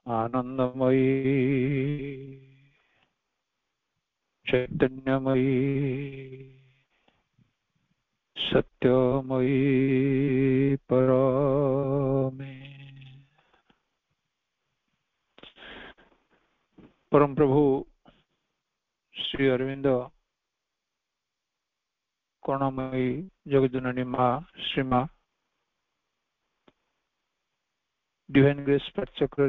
आनंदमयी चैतन्यमयी सत्यमयी परमे परम प्रभु श्री अरविंद करुणामयी जगज्जननी माँ श्री माँ डिवाइन ग्रेस पाठचक्र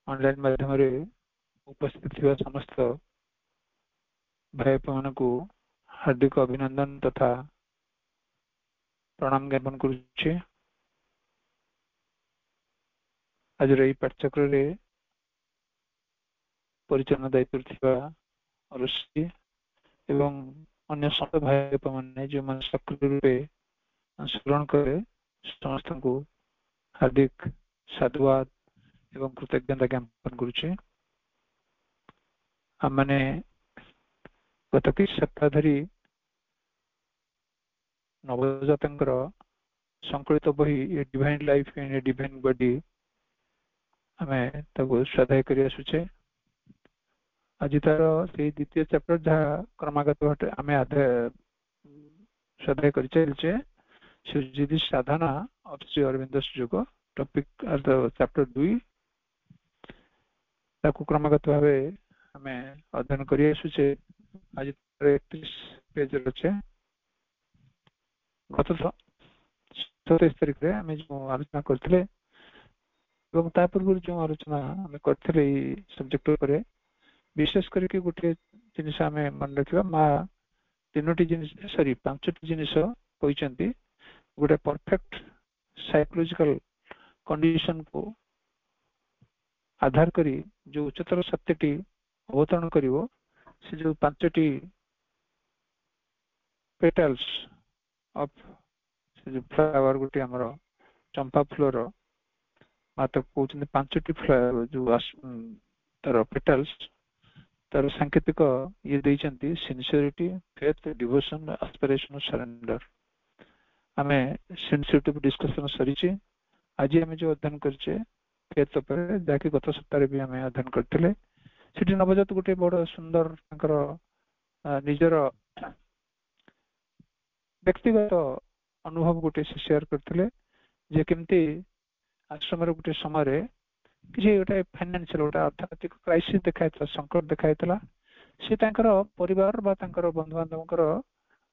ऑनलाइन माध्यम उपस्थित हुआ समस्त भाई मान को हार्दिक अभिनंदन तथा प्रणाम ज्ञापन करुच्छे। आज यही पाठचक्र परिचालन दायित्व थिबा ऋषि एवं अन्य समस्त भाई मैंने जो मन सक्रिय रूपे अंशग्रहण करे समस्त को हार्दिक साधुवाद एवं कृतज्ञता ज्ञापन करुच्छे। हमने गत कि सप्ताह धरी नवजातंकर संकलित बही divine life in a divine body हमें तको स्वाध्याय करि आसुचे। आज तार से द्वितीय चैप्टर जहाँ क्रमागत आम स्वाध्याय कर चलचे शिवजी साधना ऑफ श्री अरविंद योग टॉपिक चैप्टर 2 ताको क्रमागत भाव हमें अध्ययन कर आसुचे। आज 31 पेज अच्छे गत 27 तारीख रे आम जो आलोचना करते पूर्व जो आलोचना आम करते सब्जेक्ट पर विशेष करके गोटे जिनिस आम मन रखा माँ 3टी जिनिस सॉरी 5टी जिनिस कहते गोटे परफेक्ट साइकोलॉजिकल कंडीशन को आधार करी जो उच्चतर सत्यटी अवतरण करिवो से जो 5टी पेटल्स ऑफ से जो फ्लावर गोटे हमर चंपा फ्लोर मात्र कहते 5टी फ्लावर जो तार पेटल्स तार सांकेतिक ये देइचंती sincerity faith devotion aspiration surrender. आमे सिंसियरिटी पर डिस्कशन सरीची। आज आमे जो अध्ययन करछे फेथ पर जाके गत सप्ताह रे भी आमे अध्ययन करथिले। सेठी नवजात गोटे बड़ सुंदर तांकर निजर व्यक्तिगत अनुभव गोटे शेयर करथिले जे केमती आश्रम रे गोटे समय किसी गोटे फाइनेंशियल गोटे आर्थिक क्राइसिस देखाइला संकट देखाइला से तांकर परिवार बा तांकर बंधु बांधवकर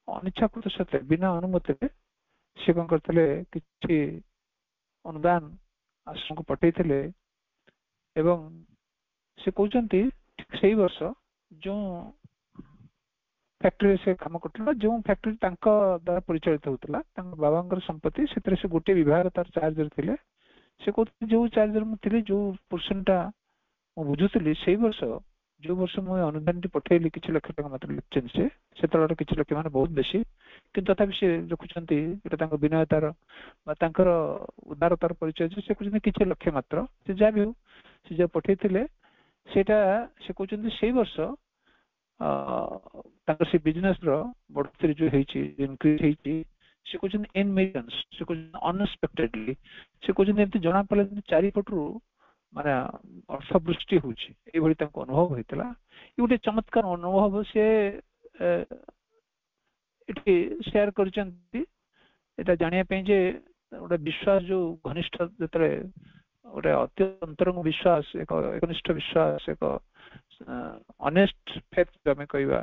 अनिच्छाकृत सत्य बिना अनुमति से कौन करते किसी अनुदान आश्रम को पठेइथिले एवं से कहते ठीक से वर्ष जो फैक्ट्री से काम करता जो फैक्ट्री द्वारा परिचालित होता बाबा संपत्ति से गोटे विभाग तार चार्जर थे से कहते जो चार्जर मुझे जो पोर्सन टा बुझुली से वर्ष जो वर्ष मुझे अनुदान टी पठेली किसी लक्ष टका मात्र लिखिं से किसी लक्ष मान बहुत बेसी कि तथापि से रखुंट विनयतार उदारतार परिचय से कहते किसी लक्ष मात्र से जहाँ भी हो से जो पठेले सेटा से कहते से वर्ष से बिजनेस बढ़ोतरी जो इनक्रीज होती से कहते इन मिलियंस से कहते अनएक्सपेक्टेडली से कहते जना पड़ा 4 पटू माने अर्थवृष्टि होती अनुभव होता ये गोटे चमत्कार अनुभव से शेयर कर जानापी जे गोटे विश्वास जो घनिष्ठ जो गोटे अत्यंतरंग विश्वास एकनिष्ठ विश्वास एक ऑनेस्ट फेथ जो आम कहवा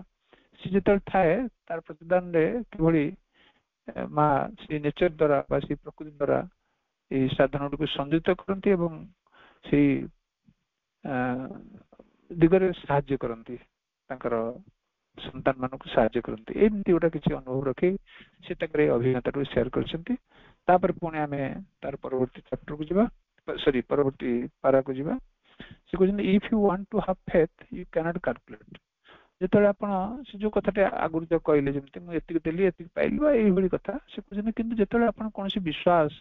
सी जो थाए तार प्रतिदान कि माँ से नेचर द्वारा से प्रकृति द्वारा ये साधन को संयुक्त करती से दिगरे साहाय्य करती संतान मान को साहाय्य करती एमती गोटा किसी अनुभव रखी से अभिज्ञता शेयर कर पुणी आम तार परवर्ती चैप्टर को जीवा सॉरी परवर्ती पारा को जीवा से कहते if you want to have faith you can not calculate जो आपण से जो कथा आगुरी जो कहले जमती मु एतिक देली एतिक पाइली बा एई भली कथा से कहते किंतु जेतले आपण कोनसी विश्वास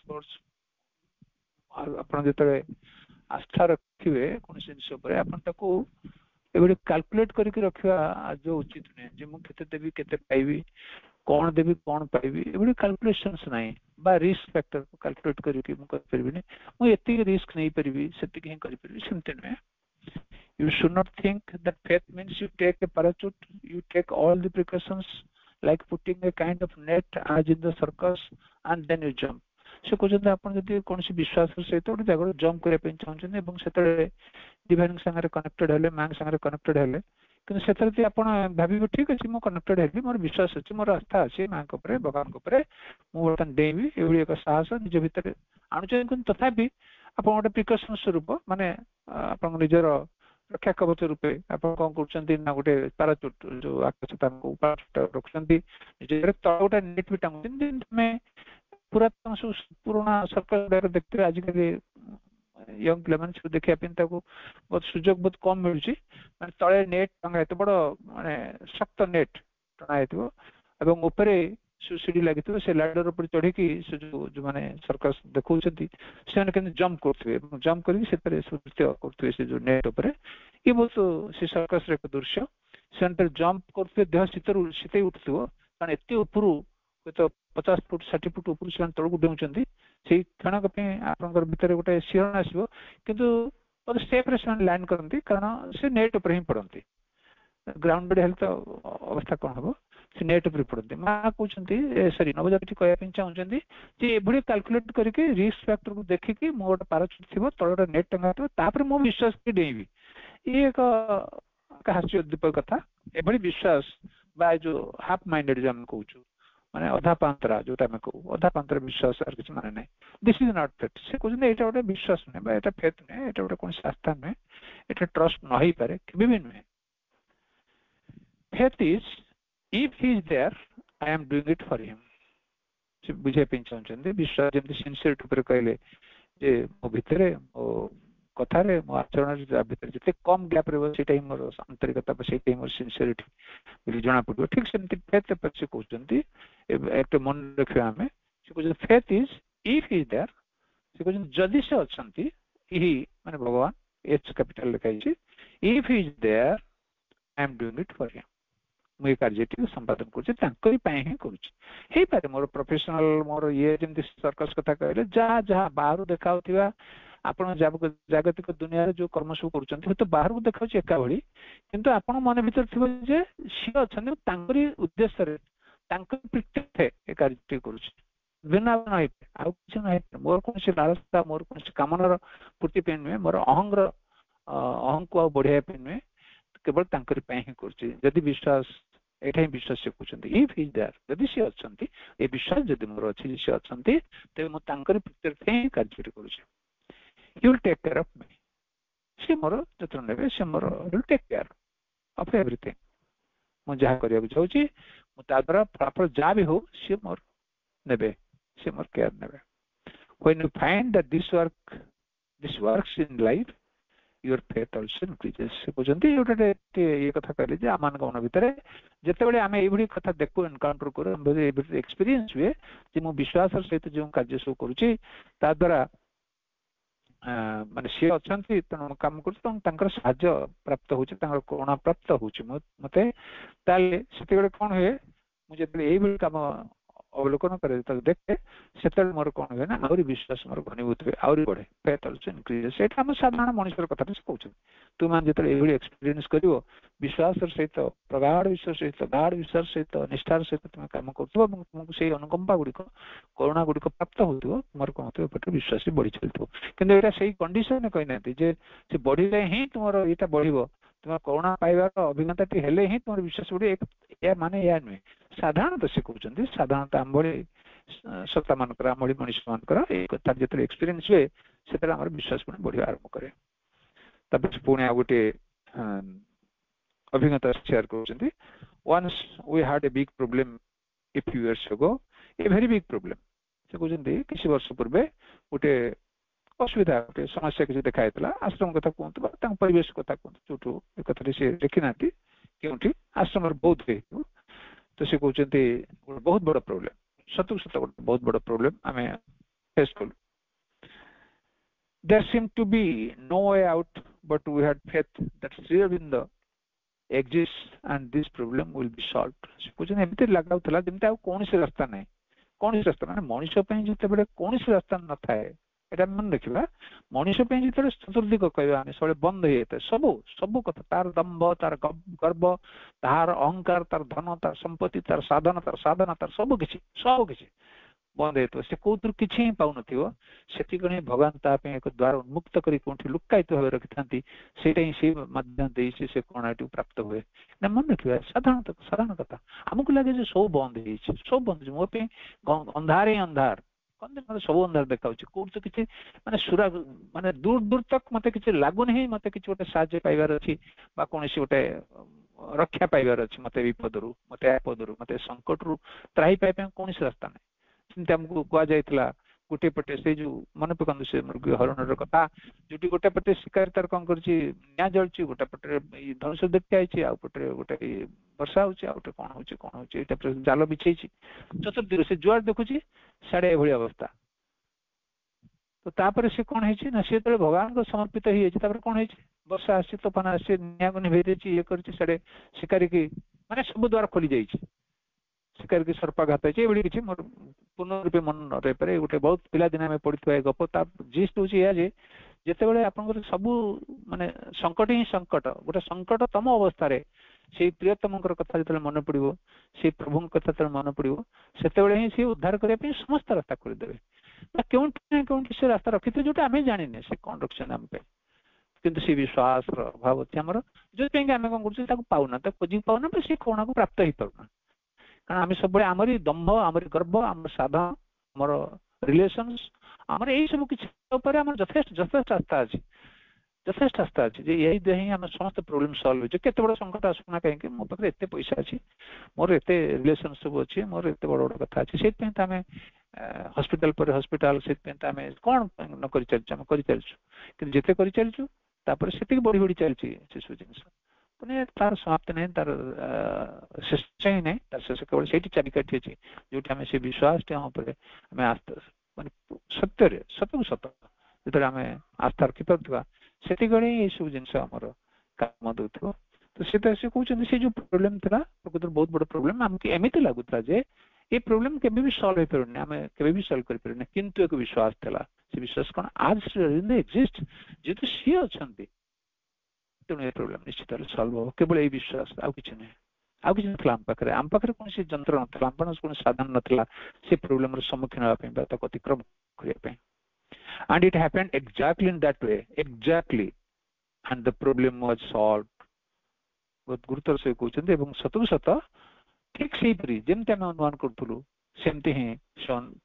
आपण जेतले आस्था रखिवे कोनसी जिनिस ऊपर आपण ताको एबडी कैलकुलेट करके रखिवा जो उचित नै जे मु केते देबी केते पाइबी कौन देवी कौन पाइबी एभली कैलकुलेशंस नाही बा रिस्क फैक्टर को कैलकुलेट करके मु कर परबिनी मु एति रिस्क नहीं परबी सेति के कर परबी सेमते नै you should not think that faith means you take a parachute you take all the precautions like putting a kind of net as in the circus and then you jump से कहते आपण जदि कोनसी विश्वास सहित गोटे जगह जंप करे पे चाहछन एवं सेतरे डिवाइन संगे कनेक्टेड हेले मांग संगे कनेक्टेड हेले किंतु सेतरे आपण भाबिबो ठीक अछि मो कनेक्टेड हेली मोर विश्वास अछि मोर आस्था अछि मां को परे भगवान को परे मो वर्तन देवी एवढी एक साहस निज भितर आणुछन किंतु तथापि आपण गोटे प्रिकॉशन स्वरूप माने आपण निजर रक्षा कवच रूपे आपण कोन करछन्ती ना गोटे पैराचूट जो आकाश तांको ऊपर रखछन्ती निजर तळोटा नेट भी टांगछन्ती में पुरातन पुराना सरकार देखते आजिकल यंग पिलाମାନେ ସବୁ ଦେଖିବା ପାଇଁ ତାକୁ ବହୁତ ସୁଯୋଗ ବହୁତ କମ ମିଳୁଛି ମାନେ ତଳେ ନେଟ୍ ଟଙ୍ଗା ହେଇଥିବ ବଡ ମାନେ ଶକ୍ତ ନେଟ୍ ଟଙ୍ଗା ହେଇଥିବ ଏବଂ ଉପରେ ସୁସିଡି ଲାଗିଥିବ ସେ ଲାଡର ଉପରେ ଚଢିକି ସେ ଯୋଉ ମାନେ ସରକାର ଦେଖଉଛନ୍ତି ସେମାନେ କେମିତି ଜମ୍ପ କରୁଥିବେ ଜମ୍ପ କରିକି ସେଥିରେ ସୁସ୍ଥ କରୁଥିବେ ସେ ଯୋଉ ନେଟ୍ ଉପରେ ଏ ବହୁତ ସେ ସରକାରର ଏକ ଦୃଶ୍ୟ ସେମାନେ ଜମ୍ପ କରୁଥିବେ ଦେହ ଶୀତେଇ ଉଠୁଥିବ କାରଣ ଏତେ ଉପରୁ तो 50 फुट 60 फुट ऊपर से तळକୁ डेउचंती सेही क्षणक पे आपनकर भितर गोटे सिरण आसीबो किंतु बहुत सेफ रे सन लैंड करंती कारण से नेट ऊपर ही पड़ंती ग्राउंडेड हेल्थ अवस्था कोन हबो से नेट ऊपर पड़ंती मा कहउचंती सॉरी नवजाति कहया पिन चाहउचंती जे एभली कैलकुलेट करके रिस्क फैक्टर को देखि कि मोर पैराचूट थिबो तळर नेट टंगा थिबो तापर मो विश्वास के देबी ये एक हास्य दीपक कथा एभली विश्वास बा जो हाफ माइंडेड जे हम कहउछु माने अधा पांतरा जोटा में को अधा पांतरा विश्वास आर किछ माने नै दिस इज नॉट फेथ से कुछ नै एटा ओटे विश्वास नै बा एटा फेथ नै एटा ओटे कोन शास्त्र नै एटा ट्रस्ट न होई पारे केबे भी नै faith is if he is there I am doing it for him से बुझे पिन चंदे विश्वास जेंति सिंसियरिटी पर कहले जे मो भितरे ओ कथा रे मो आचरण भितर जते कम गैप रे सेटा ही मोर आंतरिकता पर सेटा ही मोर सिंसियरिटी बिल जना पड़ो ठीक सेमति फेथ पर से कहउचंती एक मन रखिया हमें से कहउचंती faith is if he is there से कहउचंती जदि से अछंती ही माने भगवान एच कैपिटल लिखाई छी if he is there I am doing it for him मुई कार्यटी संपादन करछि तांकरी पाए ही करछि हे पारे मोर प्रोफेशनल मोर ये जेंति सर्कस कथा कहले जा जा बाहर देखाउथिबा आपण जागतिक दुनिया रे जो कर्म सब करूछन्ती तो बाहर को देखाउछि एका भली किंतु आपण मन भीतर थिबो जे सी अछन्ती तांकरी उद्देश्य रे तांक प्रीति ए कार्यटी करूछि बिना नै आ कुछ नै मोर कोन से लालसा मोर कोन से कामनार पूर्ति पेन में मोर अहं को बढ़िया पेन में केवल तांकरी पाए ही करूछि यदि विश्वास एठाई विश्वास से कहउछन्ती इफ इज देयर यदि से अछन्ती ए विश्वास यदि मोर अछि से अछन्ती ते मो तांकरी प्रीति ही कार्यटी करूछि he will take care of me से मोर जतन नेबे से मोर will take care of everything मु जहा करिया जाउची मु ता द्वारा प्रॉपर जा भी हो से मोर नेबे से मोर केयर नेबे when you find that this works in life your faith also increases से कहजंती ओटे ये कथा कहले जे आमान गण भितरे जते बेले आमे एभली कथा देखु एनकाउंटर करू हम एभली एक्सपीरियंस हुए जे मु विश्वास सहित जो कार्य सब करूची ता द्वारा माने से अछंती तन काम करछ तन तांकर साहाय्य प्राप्त होछि तांकर कोरोना प्राप्त होछि मते ताले सेते बेले कोन होय मु जेते एई बेले काम अवलोकन करे त देखे सेते मोर कोन होय ना आउरी विश्वास मोर घनीभूत होय आउरी बढ़े फेथ आल्सो इंक्रीज सेटा हम साधारण मनुष्यर कथा से कहउछ तू मान जेते एई एक्सपीरियंस करिवो विश्वास सहित प्रगाढ़ विश्वास सहित गाढ़ विश्वास सहित निष्ठार सहित तुम काम करथबो এবং तुमको से अनुकंपा गुडी को करुणा गुडी को प्राप्त होतबो मोर कोन होतबो पटे विश्वास बढ़ी चलतो किंतु एटा सही कंडीशन कहि नाती जे से बढ़ी जाय ही तुमरो एटा बढ़िबो तुम करुणा पाइबार अभिज्ञताटी हेले ही तुम विश्वास बढ़ी एक या माने या नै साधारणतः से कहउचंती साधारणतः आंबळी सत्ता मानकर आंबळी मनुष्य मानकर एक तार जेते एक्सपीरियंस हुए सेतरा हमर विश्वास बढ़ी आरंभ करे तब पुणे आ गुटे अभिज्ञता share करछन्ती once we had a big problem a few years ago a very big problem से कहछन्ती किछि वर्ष पूर्वे गुटे असुविधा गुटे समस्या किछि देखाइतला आश्रम कथा कोंतबा ता परिवेश कथा कोंत चोटो ए कथा से देखि नाती केउठी आश्रम र बहुत हे तो से कहछन्ती बहुत बड़ प्रॉब्लम सतु सत बहुत बड़ प्रॉब्लम हमें फेस कर there seemed to be no way out but we had faith that Sri Aurobindo exists and this problem will be solved ସେ କହୁଛନ୍ତି ଏମିତି ଲାଗୁଥିଲା ଯେମିତି ଆଉ କୌଣସି ରାସ୍ତା ନାହିଁ କୌଣସି ରାସ୍ତା ମାନେ ମଣିଷ ପାଇଁ ଯେତେବେଳେ କୌଣସି ରାସ୍ତା ନଥାଏ ଏଟା ମନେ ରଖିବା ମଣିଷ ପାଇଁ ଯେତେବେଳେ ଚତୁର୍ଦିଗ କହିବା ଆମେ ସବୁବେଳେ ବନ୍ଦ ହେଇଯାଇଥାଏ ସବୁ ସବୁ କଥା ତାର ଦମ୍ଭ ତାର ଗର୍ବ ତାର ଅହଙ୍କାର ତାର ଧନ ତାର ସମ୍ପତ୍ତି ତାର ସାଧନ ତାର ସବୁ କିଛି ବନ୍ଦ ହେଇଥିବ ସେ କୋଉଥିରୁ କିଛି ହିଁ ପାଉନଥିବ ସେଥିପାଇଁ ଭଗବାନ ତା ପାଇଁ ଏକ ଦ୍ୱାର ଉନ୍ମୁକ୍ତ କରି କୋଉଠି ଲୁକାୟିତ ଭାବେ ରଖିଥାନ୍ତି ସେଇଟା ହିଁ ସେ ମାଧ୍ୟମ ଦେଇ ସେ କଣାଟି ପ୍ରାପ୍ତ ହୁଏ ନା ମନେ ରଖିବା ସାଧାରଣ କଥା ଆମକୁ ଲାଗେ ଯେ ସବୁ ବନ୍ଦ ହେଇଛି ମୋ ପାଇଁ ଅନ୍ଧାର ହିଁ ଅନ୍ଧାର ମତେ ସବୁ ଅନ୍ଧାର ଦେଖାଉଛି କୋଉଠି ତ କିଛି ମାନେ ମାନେ ଦୂର ତକ ମତେ କିଛି ଲାଗୁନି ମତେ କିଛି ଗୋଟେ ସାହାଯ୍ୟ ପାଇବାର ଅଛି ବା କୌଣସି ଗୋଟେ ରକ୍ଷା ପାଇବାର ଅଛି ମତେ ବିପଦରୁ ମତେ ଆପଦରୁ ମତେ ସଙ୍କଟରୁ ତ୍ରାହି ପାଇବା ପାଇଁ କୌଣସି ରାସ୍ତା ନାହିଁ ସେମିତି ଆମକୁ କୁହାଯାଇଥିଲା ଗୋଟେ ପଟେ ସେଇ ଯୋଉ ମନେ ପକାନ୍ତୁ ସେ ମୃଗ ହରଣର କଥା ଯୋଉଠି ଗୋଟେ ପଟେ ଶିକାରୀ ତାର କଣ କରୁଛି ନିଆଁ ଜଳୁଛି ଗୋଟେ ପଟେ ଧନୁଷ ଦେଖି ଆଇଛି ଆଉ ପଟେ ଗୋଟେ ବର୍ଷା ହଉଛି ଆଉ ଗୋଟେ କଣ ହଉଛି ଏଇଟା ଜାଲ ବିଛେଇଛି ଚତୁର୍ଦିଗ ସେ ଯୁଆଡେ ଦେଖୁଛି ସାଡେ ଏଭଳି ଅବସ୍ଥା ତ ତାପରେ ସେ କଣ ହେଇଛି ନା ସେ ଯେତେବେଳେ ଭଗବାନଙ୍କ ସମର୍ପିତ ହେଇଯାଇଛି ତାପରେ କଣ ହେଇଛି ବର୍ଷା ଆସିଛି ତୋଫାନ ଆସିଛି ନିଆଁକୁ ନିଭେଇ ଦେଇଛି ଇଏ କରିଛି ସାଡେ ଶିକାରୀ କି ମାନେ ସବୁ ଦ୍ୱାର ଖୋଲି ଯାଇଛି ଶିକାରୀ କି ସର୍ପାଘାତ ହେଇଛି ଏଭଳି କିଛି ମୋର ପୂର୍ଣ୍ଣ ରୂପେ ମନ ନ ରହିପାରେ ଗୋଟେ ବହୁତ ପିଲାଦିନେ ଆମେ ପଢିଥିବା ଏ ଗପ ତା ଜିଷ୍ଟ ହଉଛି ଏଇଆ ଯେ ଯେତେବେଳେ ଆପଣଙ୍କର ସବୁ ମାନେ ସଙ୍କଟ ହିଁ ସଙ୍କଟ ଗୋଟେ ସଙ୍କଟ ତମ ଅବସ୍ଥାରେ ସେଇ ପ୍ରିୟତମଙ୍କର କଥା ଯେତେବେଳେ ମନେ ପଡିବ ସେଇ ପ୍ରଭୁଙ୍କ କଥା ଯେତେବେଳେ ମନେ ପଡିବ ସେତେବେଳେ ହିଁ ସେ ଉଦ୍ଧାର କରିବା ପାଇଁ ସମସ୍ତ ରାସ୍ତା କରିଦେବେ କେଉଁଠି ନା କେଉଁଠି ସେ ରାସ୍ତା ରଖିଥିବେ ଯୋଉଟା ଆମେ ଜାଣିନେ ସେ କଣ ରଖିଛନ୍ତି ଆମ ପାଇଁ କିନ୍ତୁ ସେ ବିଶ୍ୱାସର ଅଭାବ ଅଛି ଆମର ଯୋଉଥିପାଇଁ ଆମେ କଣ କରୁଛୁ ତାକୁ ପାଉନା ତାକୁ ଖୋଜିକି ପାଉନା ବା ସେ କୋଣାକୁ ପ୍ରାପ୍ତ ହେଇପାରୁନା କାରଣ ଆମେ ସବୁବେଳେ ଆମରି ଦମ୍ଭ ଆମରି ଗର୍ବ ଆମର ସାଧନ ଆମର ରିଲେସନ୍ସ ଆମର ଏଇ ସବୁ କିଛି ଉପରେ ଆମର ଯଥେଷ୍ଟ ଆସ୍ଥା ଅଛି ଯେ ଏଇ ଦେହ ହିଁ ଆମର ସମସ୍ତ ପ୍ରୋବ୍ଲେମ ସଲ୍ଭ ହେଇଛି କେତେ ବଡ ସଙ୍କଟ ଆସୁନା କାହିଁକି ମୋ ପାଖରେ ଏତେ ପଇସା ଅଛି ମୋର ଏତେ ରିଲେସନ ସବୁ ଅଛି ମୋର ଏତେ ବଡ ବଡ କଥା ଅଛି ସେଇଥିପାଇଁ ତ ଆମେ ହସ୍ପିଟାଲ ପରେ ହସ୍ପିଟାଲ ସେଥିପାଇଁ ତ ଆମେ କଣ ନ କରିଚାଲିଛୁ ଆମେ କରିଚାଲିଛୁ କିନ୍ତୁ ଯେତେ କରିଚାଲିଛୁ ତାପରେ ସେତିକି ବଢି ବଢି ଚାଲିଛି ସେସବୁ ଜିନିଷ ମାନେ ତାର ସମାପ୍ତି ନାହିଁ ତାର ଶେଷ ହିଁ ନାହିଁ ତାର ଶେଷ କେବଳ ସେଇଠି ଚାବିକାଠି ଅଛି ଯୋଉଠି ଆମେ ସେ ବିଶ୍ୱାସଟି ଆମ ଉପରେ ଆମେ ମାନେ ସତକୁ ସତ ଯେତେବେଳେ ଆମେ ଆସ୍ଥା ରଖିପାରୁଥିବା ସେତିକିବେଳେ ହିଁ ଏଇସବୁ ଜିନିଷ ଆମର କାମ ଦଉଥିବ ତ ସେ କହୁଛନ୍ତି ସେ ଯୋଉ ପ୍ରୋବ୍ଲେମ ଥିଲା ପ୍ରକୃତରେ ବହୁତ ବଡ ପ୍ରୋବ୍ଲେମ ଆମକୁ ଏମିତି ଲାଗୁଥିଲା ଯେ ଏ ପ୍ରୋବ୍ଲେମ କେବେ ବି ସଲ୍ଭ ହେଇପାରୁନି ଆମେ କେବେ ବି ସଲ୍ଭ କରିପାରୁନି କିନ୍ତୁ ଏକ ବିଶ୍ୱାସ ଥିଲା ସେ ବିଶ୍ୱାସ କଣ ଆଜ ଏକ୍ଜିଷ୍ଟ ଯେହେତୁ ସିଏ ଅଛନ୍ତି ତେଣୁ ଏ ପ୍ରୋବ୍ଲେମ ନିଶ୍ଚିତ ଭାବେ ସଲ୍ଭ ହବ କେବଳ ଏଇ ବିଶ୍ୱାସ ଆଉ କିଛି ନାହିଁ ଆଉ କିଛି ନଥିଲା ଆମ ପାଖରେ କୌଣସି ଯନ୍ତ୍ର ନଥିଲା ଆମ ପାଖରେ କୌଣସି ସାଧନ ନଥିଲା ସେ ପ୍ରୋବ୍ଲେମର ସମ୍ମୁଖୀନ ହେବା ପାଇଁ ବା ତାକୁ ଅତିକ୍ରମ କରିବା ପାଇଁ and it happened exactly in that way exactly and the problem was solved ବହୁତ ଗୁରୁତର ସେ କହୁଛନ୍ତି ଏବଂ ସତକୁ ସତ ଠିକ ସେଇପରି ଯେମିତି ଆମେ ଅନୁମାନ କରୁଥିଲୁ ସେମିତି ହିଁ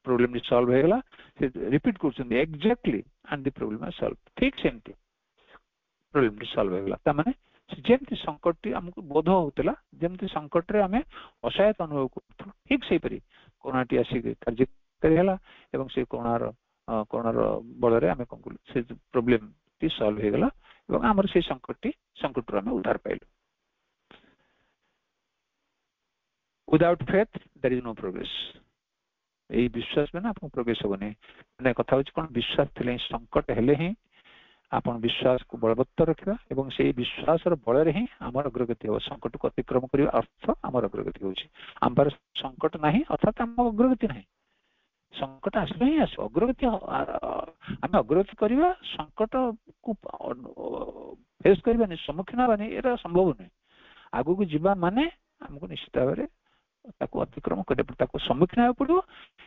ପ୍ରୋବ୍ଲେମ ସଲ୍ଭ ହେଇଗଲା ସେ ରିପିଟ କରୁଛନ୍ତି exactly and the problem was solved ଠିକ ସେମିତି ପ୍ରୋବ୍ଲେମ ସଲ୍ଭ ହେଇଗଲା ତାମାନେ ଯେମିତି ସଙ୍କଟଟି ଆମକୁ ବୋଧ ହଉଥିଲା ଯେମିତି ସଙ୍କଟରେ ଆମେ ଅସହାୟତା ଅନୁଭବ କରୁଥିଲୁ ଠିକ ସେଇପରି କରୋନାଟି ଆସିକି କାର୍ଯ୍ୟକାରୀ ହେଲା ଏବଂ ସେ କରୋନାର ବଳରେ ଆମେ କଣ କଲୁ ସେ ପ୍ରୋବ୍ଲେମ ଟି ସଲ୍ଭ ହେଇଗଲା ଏବଂ ଆମର ସେଇ ସଙ୍କଟରୁ ଆମେ ଉଦ୍ଧାର ପାଇଲୁ without faith there is no progress ଏଇ ବିଶ୍ୱାସ ବିନା ଆପଣଙ୍କ ପ୍ରୋଗ୍ରେସ ହବନି ମାନେ କଥା ହଉଛି କଣ ବିଶ୍ୱାସ ଥିଲେ ହିଁ ସଙ୍କଟ ହେଲେ ହିଁ ଆପଣ ବିଶ୍ୱାସକୁ ବଳବତ୍ତର ରଖିବା ଏବଂ ସେଇ ବିଶ୍ୱାସର ବଳରେ ହିଁ ଆମର ଅଗ୍ରଗତି ହେବ ସଙ୍କଟକୁ ଅତିକ୍ରମ କରିବା ଅର୍ଥ ଆମର ଅଗ୍ରଗତି ହେଉଛି ଆମ ପାଖରେ ସଙ୍କଟ ନାହିଁ ଅର୍ଥାତ୍ ଆମ ଅଗ୍ରଗତି ନାହିଁ ସଙ୍କଟ ଆସିଲେ ହିଁ ଆସିବ ଅଗ୍ରଗତି ଆମେ ଅଗ୍ରଗତି କରିବା ସଙ୍କଟକୁ ଫେସ୍ କରିବାନି ସମ୍ମୁଖୀନ ହେବାନି ଏଇଟା ସମ୍ଭବ ନୁହେଁ ଆଗକୁ ଯିବା ମାନେ ଆମକୁ ନିଶ୍ଚିତ ଭାବରେ ତାକୁ ଅତିକ୍ରମ କରିବା ତାକୁ ସମ୍ମୁଖୀନ ହେବାକୁ ପଡିବ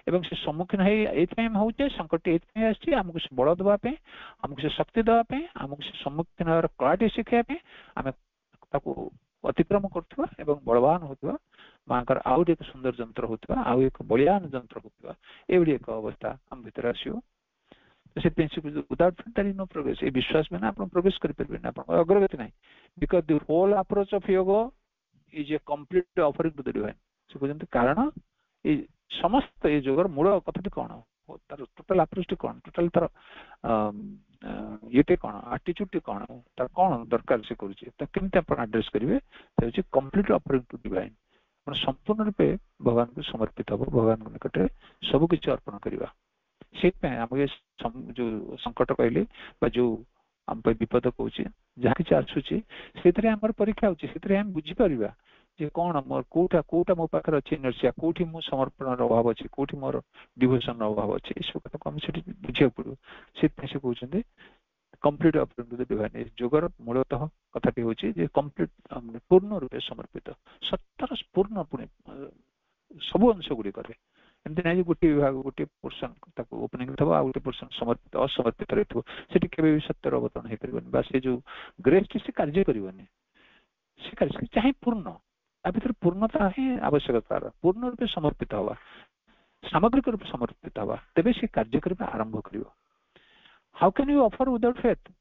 ଏବଂ ସେ ସମ୍ମୁଖୀନ ଏଇଥିପାଇଁ ହଉଛି ସଙ୍କଟ ଏଇଥିପାଇଁ ଆସିଛି ଆମକୁ ସେ ବଳ ଦେବା ପାଇଁ ଆମକୁ ସେ ଶକ୍ତି ଦେବା ପାଇଁ ଆମକୁ ସେ ସମ୍ମୁଖୀନ ହେବାର କଳାଟି ଶିଖେଇବା ପାଇଁ ଆମେ ତାକୁ ଅତିକ୍ରମ କରୁଥିବା ଏବଂ ବଳବାନ ହଉଥିବା ମାଙ୍କର ଆଉ ଏକ ସୁନ୍ଦର ଯନ୍ତ୍ର ହଉଥିବା ଆଉ ଏକ ବଳିୟାନ ଯନ୍ତ୍ର ହଉଥିବା ଏଭଳି ଏକ ଅବସ୍ଥା ଆମ ଭିତରେ ଆସିବ ସେଥିପାଇଁ without faith there is no progress ଏ ବିଶ୍ୱାସ ବିନା ଆପଣ ପ୍ରୋଗ୍ରେସ କରିପାରିବେନି ଆପଣଙ୍କର ଅଗ୍ରଗତି ନାହିଁ because the whole approach of yoga is a complete offering to the divine ସେ କହୁଛନ୍ତି କାରଣ ଏଇ ସମସ୍ତ ଏଇ ଯୋଗର ମୂଳ କଥାଟି କଣ ତାର ଟୋଟାଲ ଆପ୍ରୋଚଟି କଣ ଟୋଟାଲ ତାର ଇଏଟେ କଣ ଆଟିଚ୍ୟୁଡଟି କଣ ତାର କଣ ଦରକାର ସେ କରୁଛି ତା କେମିତି ଆପଣ ଆଡ୍ରେସ କରିବେ ସେ ହେଉଛି କମ୍ପ୍ଲିଟ ଅଫରିଂ ଟୁ ଡିଭାଇନ ଆପଣ ସମ୍ପୂର୍ଣ୍ଣ ରୂପେ ଭଗବାନଙ୍କୁ ସମର୍ପିତ ହବ ଭଗବାନଙ୍କ ନିକଟରେ ସବୁ କିଛି ଅର୍ପଣ କରିବା ସେଇଥିପାଇଁ ଆମକୁ ଯୋଉ ସଙ୍କଟ କହିଲେ ବା ଯୋଉ हम विपद कहूँ जहाँ कि आसूची से आम परीक्षा होम बुझी पारा जे कौन मोर कोटा कोटा मो पाखे अच्छे इनर्सिया कोठी मो समर्पण अभाव अच्छे कोठी मोर डिवोशन अभाव अच्छे ये सब कथा आम से बुझा पड़ो से कहते complete offering to the divine जोगर मूलतः कथाटी हूँ कंप्लीट पूर्ण रूपे समर्पित सत्तर पूर्ण पुणे सब अंश गुड़िक एमती ना गोटे विभाग गोटे पोर्सन ओपनिंग थो आ गोटे पोर्सन समर्पित असमर्पित रही से केवे भी सत्यर अवतरण हो पार से जो ग्रेस से कार्य करनी से कार्य चाहे पूर्ण आ भर पूर्णता ही आवश्यकता पूर्ण रूपे समर्पित हवा सामग्रिक रूप समर्पित हवा तेज से कार्य करने आरंभ कर how can you offer without faith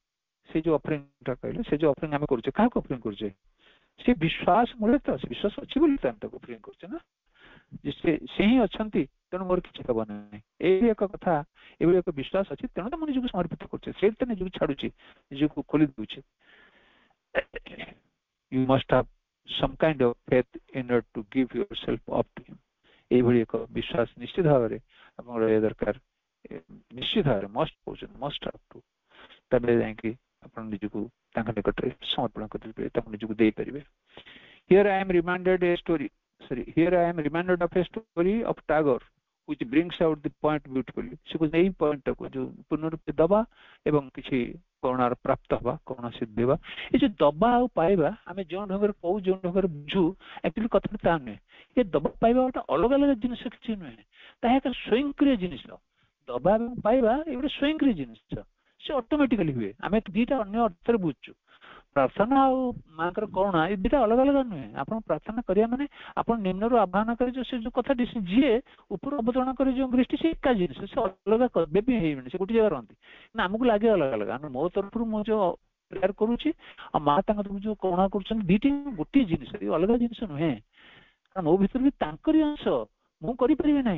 से जो ऑफरिंग कहले से जो ऑफरिंग आम करें क्या ऑफरिंग करें से विश्वास मूल्य तो विश्वास अच्छी बोली तो ऑफरिंग करें ना से ही अच्छा तेणु मोर किसी हम ना ये एक कथा ये एक विश्वास अच्छी तेणु तो मुझे निजी समर्पित कर निजी छाड़ू निजी खोली दूचे you must have some kind of faith in order to give yourself up to him एभली एक विश्वास निश्चित भाव में आपन रही दरकार निश्चित भाव में मस्ट हैव टू तबे जाके आपन निज को तांका निकट रे समर्पण कर तांका निज को दे परिबे here I am reminded of a story of Tagore which brings out the point beautifully से कुछ नई पॉइंट को जो पूर्ण रूप से दबा एवं किसी करुणार प्राप्त हवा करुणा सिद्धि हवा ये जो दबा और पाइबा आम जो ढंग कहू जो ढंग बुझू एक्चुअली कथा ता नुहे ये दबा पाइबा गोटे अलग अलग जिन किसी नुहे ताकि स्वयंक्रिय जिन दबा पाइबा ये गोटे स्वयंक्रिय जिन से ऑटोमेटिकली हुए आम दीटा अन्य अर्थ बुझु प्रार्थना और माँ करुणा ये दुटा अलग अलग नुहे आप प्रार्थना करिया माने आप निम्न रू आह्वान कर जो कथा जी ऊपर अवतरण कर जो दृष्टि से एका जिन से अलग कदे भी है गोटे जगह रही ना आमको लगे अलग अलग मो तरफ मु जो प्रेयर करुच्ची माँ जो करुणा कर दीटी गोटे जिन अलग जिन नुहे मो भर भी अंश मु करें ना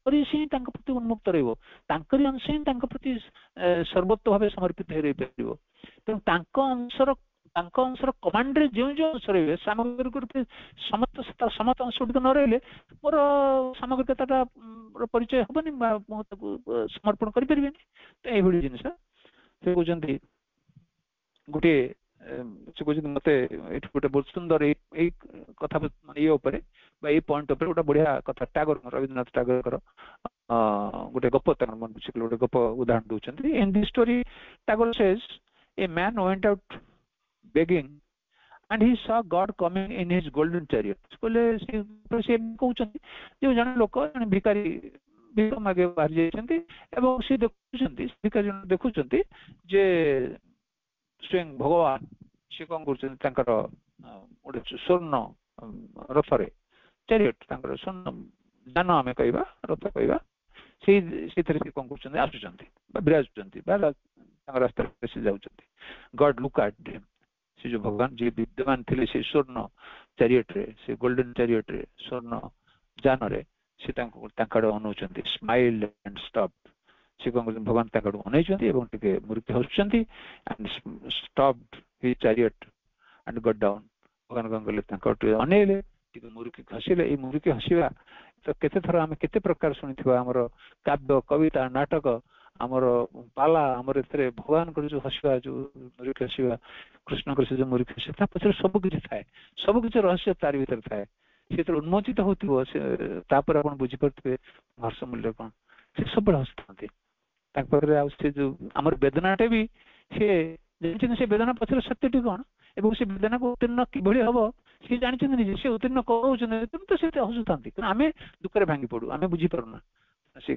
से ही प्रति उन्मुक्त रही अंश ही प्रति सर्वोत्व भाव समर्पित हो रही पार तेणु अंशर कमांड रे जो जो अंश रही सामग्रिक रूप समस्त समस्त अंश गुड़िक न रही मोर सामग्रिकता परिचय हेनी समर्पण करें तो यही जिन से कहते गोटे से कहते मत गोटे बहुत सुंदर कथा ये पॉइंट गोटे बढ़िया कथा टागोर रवीन्द्रनाथ टागोर गोटे गप मन बुझे गोटे गप उदाहरण दूसरी in this story Tagore says a man went out begging and he saw God coming in his golden chariot बोले से कहउछंती जे जन लोक जन भिखारी भिख मागे बाहर जाइछंती एवं से देखुछंती भिखारी जन देखुछंती जे स्वयं भगवान से कौन करछंती तांकर ओडे स्वर्ण रथरे चैरियट तांकर स्वर्ण जान आमे कहबा रथ कहबा से कौन करछंती आसुछंती विराजुछंती रास्ता से जाउछंती गॉड लुक एट देम से जो भगवान जी विद्यमान थे से स्वर्ण चैरियट रे से गोल्डन चैरियट रे स्वर्ण जान रे से अनौचंती स्माइल एंड स्टॉप्ड से कौन भगवान अनैचंती एवं टिके मूर्ति हसुचंती and stopped his chariot and got down भगवान कौन कले अनेले टिके मूर्ति हसिले ये मूर्ति हसिबा तो केते थर आम केते प्रकार शुणिथिबा हमर काव्य कविता नाटक आमर पाला आमर ए भगवान जो हसवा जो मूर्ख हसवा कृष्ण से जो मूर्ख हस पचर सबकि थाए सबकि रहस्य तार भर थाए सी उन्मोचित होपर आप बुझीपे हर्ष मूल्य कौन से सब हसुता से जो आम वेदनाटे भी सी जानते से वेदना पचर सत्यटी कौन एवं से वेदना को उत्तीर्ण किभली हम सी जानते निजे से उत्तीर्ण कौन तो से हसुता आम दुखे भांगी पड़ू आम बुझीपारूना से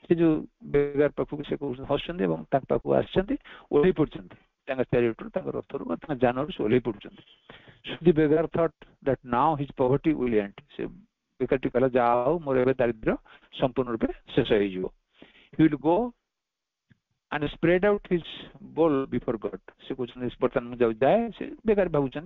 से जो बेगार पाखक से हसुँच पाखक आसछंती ओल्हे पड़छंती चैरियटर रथर जानवर से ओल्हे पड़छंती so the beggar thought that now his poverty will end से बेकारटी कहला जाओ मोर एबे दारिद्र्य संपूर्ण रूपे शेष हो जिवो he will go and spread out his बोल बिफोर गॉड से कहते बर्तमान मुझे जाए से बेगार भावुंट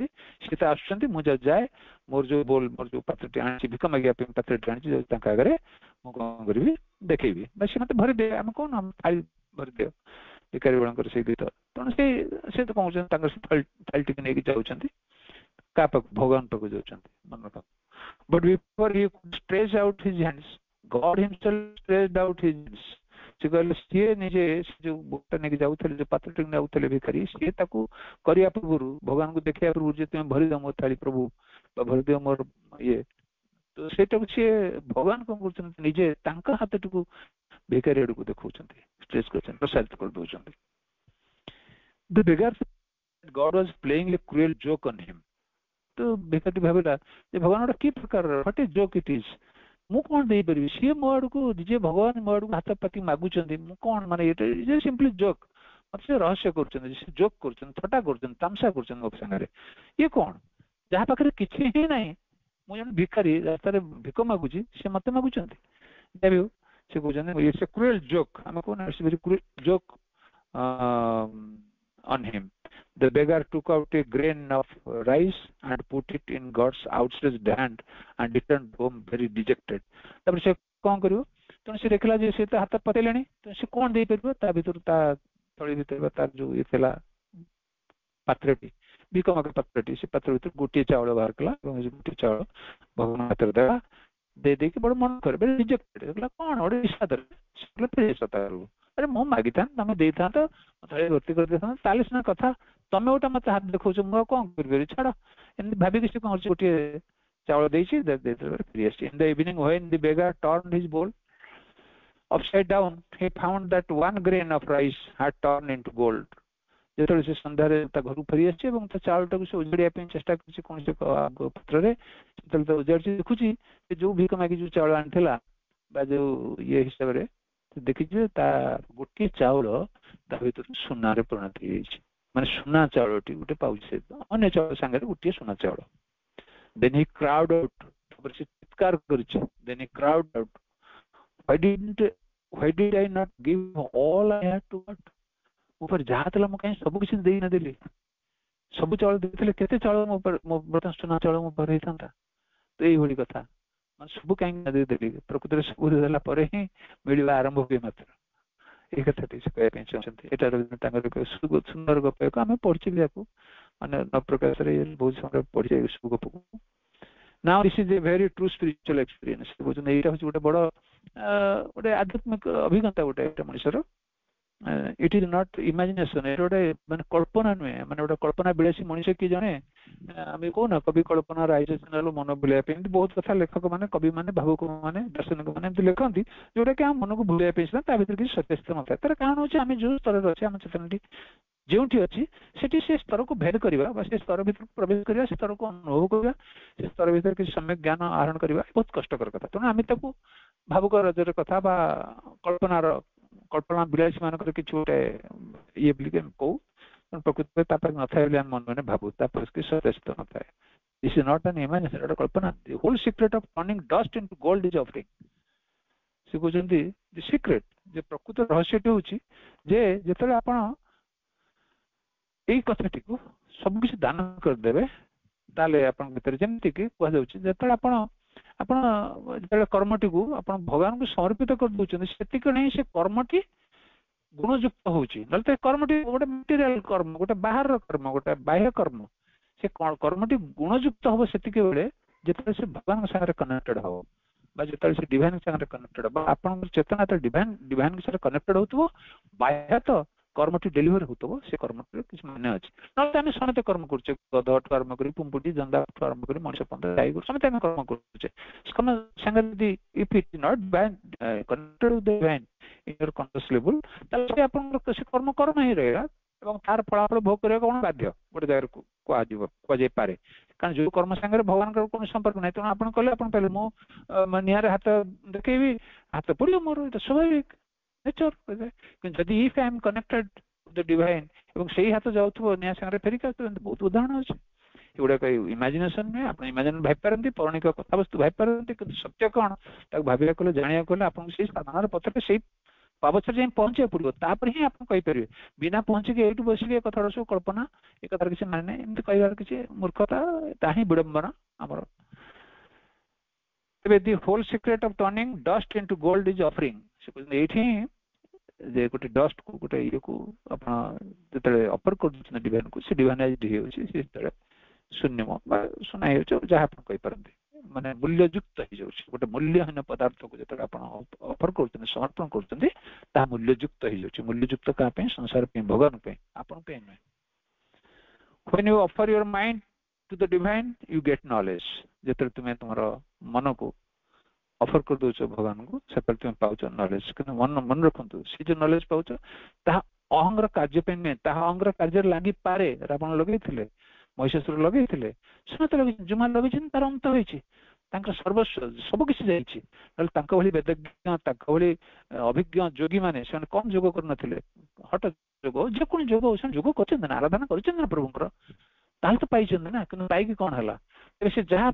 सी तो आसुँच मुझे जाए मोर जो बोल मोर जो पात्रटी आनी भिख मागे पात्रटी आनी आगे मुझे कौन करी देखेबी से मत भरीदे आम कौन हम थाली भरीदे भिखारी बड़क से गीत तेणु से तो कौन थाली टी नहीं जाऊँच क्या भगवान पाक जाऊँ मन पाक but before he stretch out his hands God himself stretched out his hands से कहले सी निजे जो बुकटा नेक जाउथले जो पात्रटी जाउथले भिखारी सी ताकू करिया पूर्व भगवान को देखिया पूर्व जे तुम भरी दम थाली प्रभु भरी दे मोर ये तो सेटा सी भगवान कौन करछन निजे तांका हाथटू भिखारी को देखौछन्ती स्ट्रेच करछन प्रसारित कर दोछन्ती the beggar god was playing a cruel joke on him तो भिखारी भाबला जे भगवान ओटा की प्रकार what is joke it is मु कोन देई परबी सी मोड को जे भगवान मोड को हाथ पाती मागुचंदी मु कोन माने ये सिंपली जोक मतलब रहस्य करछन जे जोक करछन थटा करछन तमसा करछन मो संगे ये कोन जहा पाखरे किछि ही नाही मु जन भिखारी रास्ता रे भिको मागुची से मते मागुचंदी देबो से कहछन इट्स अ क्रूएल जोक हम कोन it's very cruel joke on him. The beggar took out a grain of rice and put it in God's outstretched hand and returned home very dejected. तब से कौन करियो तो से देखला जे से हाथ पतेलेनी तो से कोन देई परबो ता भीतर ता थोड़ी भीतर तार जो ये थला पात्रटी बिकम के पात्रटी से पात्र भीतर गोटी चावल बाहर कला এবং गोटी चावल भगवान हाथ देला दे दे के बड़ मन कर बे रिजेक्टेड देखला कोन ओडे सादर सकले प्रेस तारू अरे मो मागी था तमे देई था तो थळे भर्ती कर देथा तालिस ना कथा तमे ओटा मत हाथ देखौ छ मो कोन करबे छाड़ इन भाबी किसी कोन गोटी चावल देछि दे दे फ्रीएस्ट in the evening when the beggar turned his bowl upside down he found that one grain of rice had turned into gold जेतले से संध्यारे ता घर फेरी आछे एवं ता चावलटा को से उजड़िया पे चेष्टा करछि कोन से पत्र रे जेतले तो उजड़छि देखुछि जो भीख मागी जो चावल आनथिला बा जो ये हिसाब रे तो देखि जे ता गोटी चावल ता भीतर सोना रे परिणत होइछि माने सोना चावलटी गुटे पाउछि अन्य चावल संगे गुटे सोना चावल देन ही क्राउड आउट पर से चित्कार करछि then he crowd out why did I not give all I had to God ऊपर जातला म कहीं सब किछ देई न देली सब चावल देथिले केते चावल म ऊपर म बर्तन सोना चावल म ऊपर हेतंता तो एई होली कथा मन सब कहीं न दे देली प्रकृति रे सब देला परे ही मिलिबा आरंभ होई मात्र ए कथा ते से कहे पेंशन एटा रविन्द्र टांगर के सुंदर गप को हमें पढ़छि को माने न प्रकाश रे बहुत समय पढ़ि उसको गप को now this is a very true spiritual experience बुझन एटा होछि गोटे बडो गोटे आध्यात्मिक अभिज्ञता गोटे एटा मनुष्यर it is not imagination एटा गोटे माने कल्पना नुए माने गोटे कल्पना बिलासी मनुष्य की जाने आमे को ना कवि कल्पना राइजेशन लो मन बुलिया पे बहुत कथा लेखक माने कवि माने भावुक माने दार्शनिक माने लिखंती जोटा कि हम मन को भुलिया पे ता भीतर कि सत्यस्थ नथा तर कारण होछि आमे जो स्तर रे अछि हम चेतनटी जेउठी अछि सेठी से स्तर को भेद करिवा बा से स्तर भीतर प्रवेश करिवा से स्तर को अनुभव करिवा से स्तर भीतर कि सम्यक ज्ञान आहरण करिवा बहुत कष्टकर कथा तो आमे ताकू भावुक रजर कथा बा कल्पना बिलासी मान कर कि छोटे ये बिलिके को प्रकृति में तापर नथा बेले मन माने भाबु तापर कि सत्यस्थ नथा this is not an imagination एटा कल्पना the whole secret of turning dust into gold is offering से कहजंती द सीक्रेट जे प्रकृति रहस्यटी होछि जे जेतले आपण एई कथाटी को सब किछ दान कर देबे ताले आपण भीतर जेमति कि कह जाउछि जेतले आपण जेतले कर्मटी को आपण भगवान को समर्पित कर दोछन सेति के नै से कर्मटी गुणयुक्त होछि नलते कर्मटी गोटे मटेरियल कर्म गोटे बाहर कर्म गोटे बाह्य कर्म से कर्मटी गुणयुक्त होबो सेति के बेले जेतले से भगवान के संगे कनेक्टेड हो बा जेतले से डिवाइन के संगे कनेक्टेड बा आपण चेतना त डिवाइन के संगे कनेक्टेड होतबो बाह्य तो कर्मटी डेलिवर होतबो से कर्मटी किछ माने अछि नलते हम सनते कर्म करछे गदट कर्म करी पुंपुटी जंदा कर्म करी मनुष्य पंदा जाई कर सनते हम कर्म करछे कर्म संगे यदि if it is not by connected with the divine in your conscious level तले आपण से कर्म कर्म ही रहेगा एवं तार फलाफल भोग करे कोन बाध्य गोटे जगह को आजीव को जे पारे कारण जो कर्म संगे भगवान का कोन संपर्क नै त आपण कले आपण पहले मो नियार हाथ देखेबी हाथ पड़ियो मोर त स्वाभाविक नेचर कि जदि if I am connected the divine एवं सही हाथ जाउथबो निया संगे फेरिका तो बहुत उदाहरण अछि एगुडा कई इमेजिनेशन में आपण इमेजिन भाई पारंती पौराणिक कथा वस्तु भाई पारंती कि सत्य कोन ताक भाबिया कोले जानिया कोले आपण सही साधनार पथ पे सही पावचर जे पहुंचे पड़ो तापर ही आपण कहि परिबे बिना पहुंचे के एटु बसिके एक कथा सो कल्पना एक कथा किछ माने एमति कहिवार किछ मूर्खता ताही विडंबना हमर तबे the whole secret of turning dust into gold is offering एठी जे गोटे डस्ट को गोटे ये को आपण जतले ऑफर कर दिछन डिवाइन को से डिवाइनाइज्ड हे होछि से तले शून्य बा सुनाइ होछ जहा आपण कहि परंती माने मूल्य युक्त हे जाउछि गोटे मूल्यहीन पदार्थ को जतले आपण ऑफर करछन समर्पण करछन ता मूल्ययुक्त हो जाउछि मूल्ययुक्त का पे संसार पे भगवान पे आपन पे नहीं when you offer your mind to the divine you get knowledge जेतर तुमे तुम्हारा मन को ऑफर कर दो भगवान को सेपल तुम पाउछ नॉलेज कि मन मन रखंतु से जो नॉलेज पाउछ ता अहंग्र कार्य पे में ता अहंग्र कार्य लागि पारे रावण लगै थिले महिषासुर लगै थिले सुनत लगै जुमा लगै छिन तार अंत होइछि तांकर सर्वस्व सब किछि जाइछि नल तांका भली वेदज्ञ तांका भली अभिज्ञ जोगी माने से कम जोग कर नथिले हट जोग जे कोन जोग ओसन जोग करछन ना आराधना करछन ना प्रभुंकर ताल तो पाइछन ना किन पाइ कि कोन हला से जहा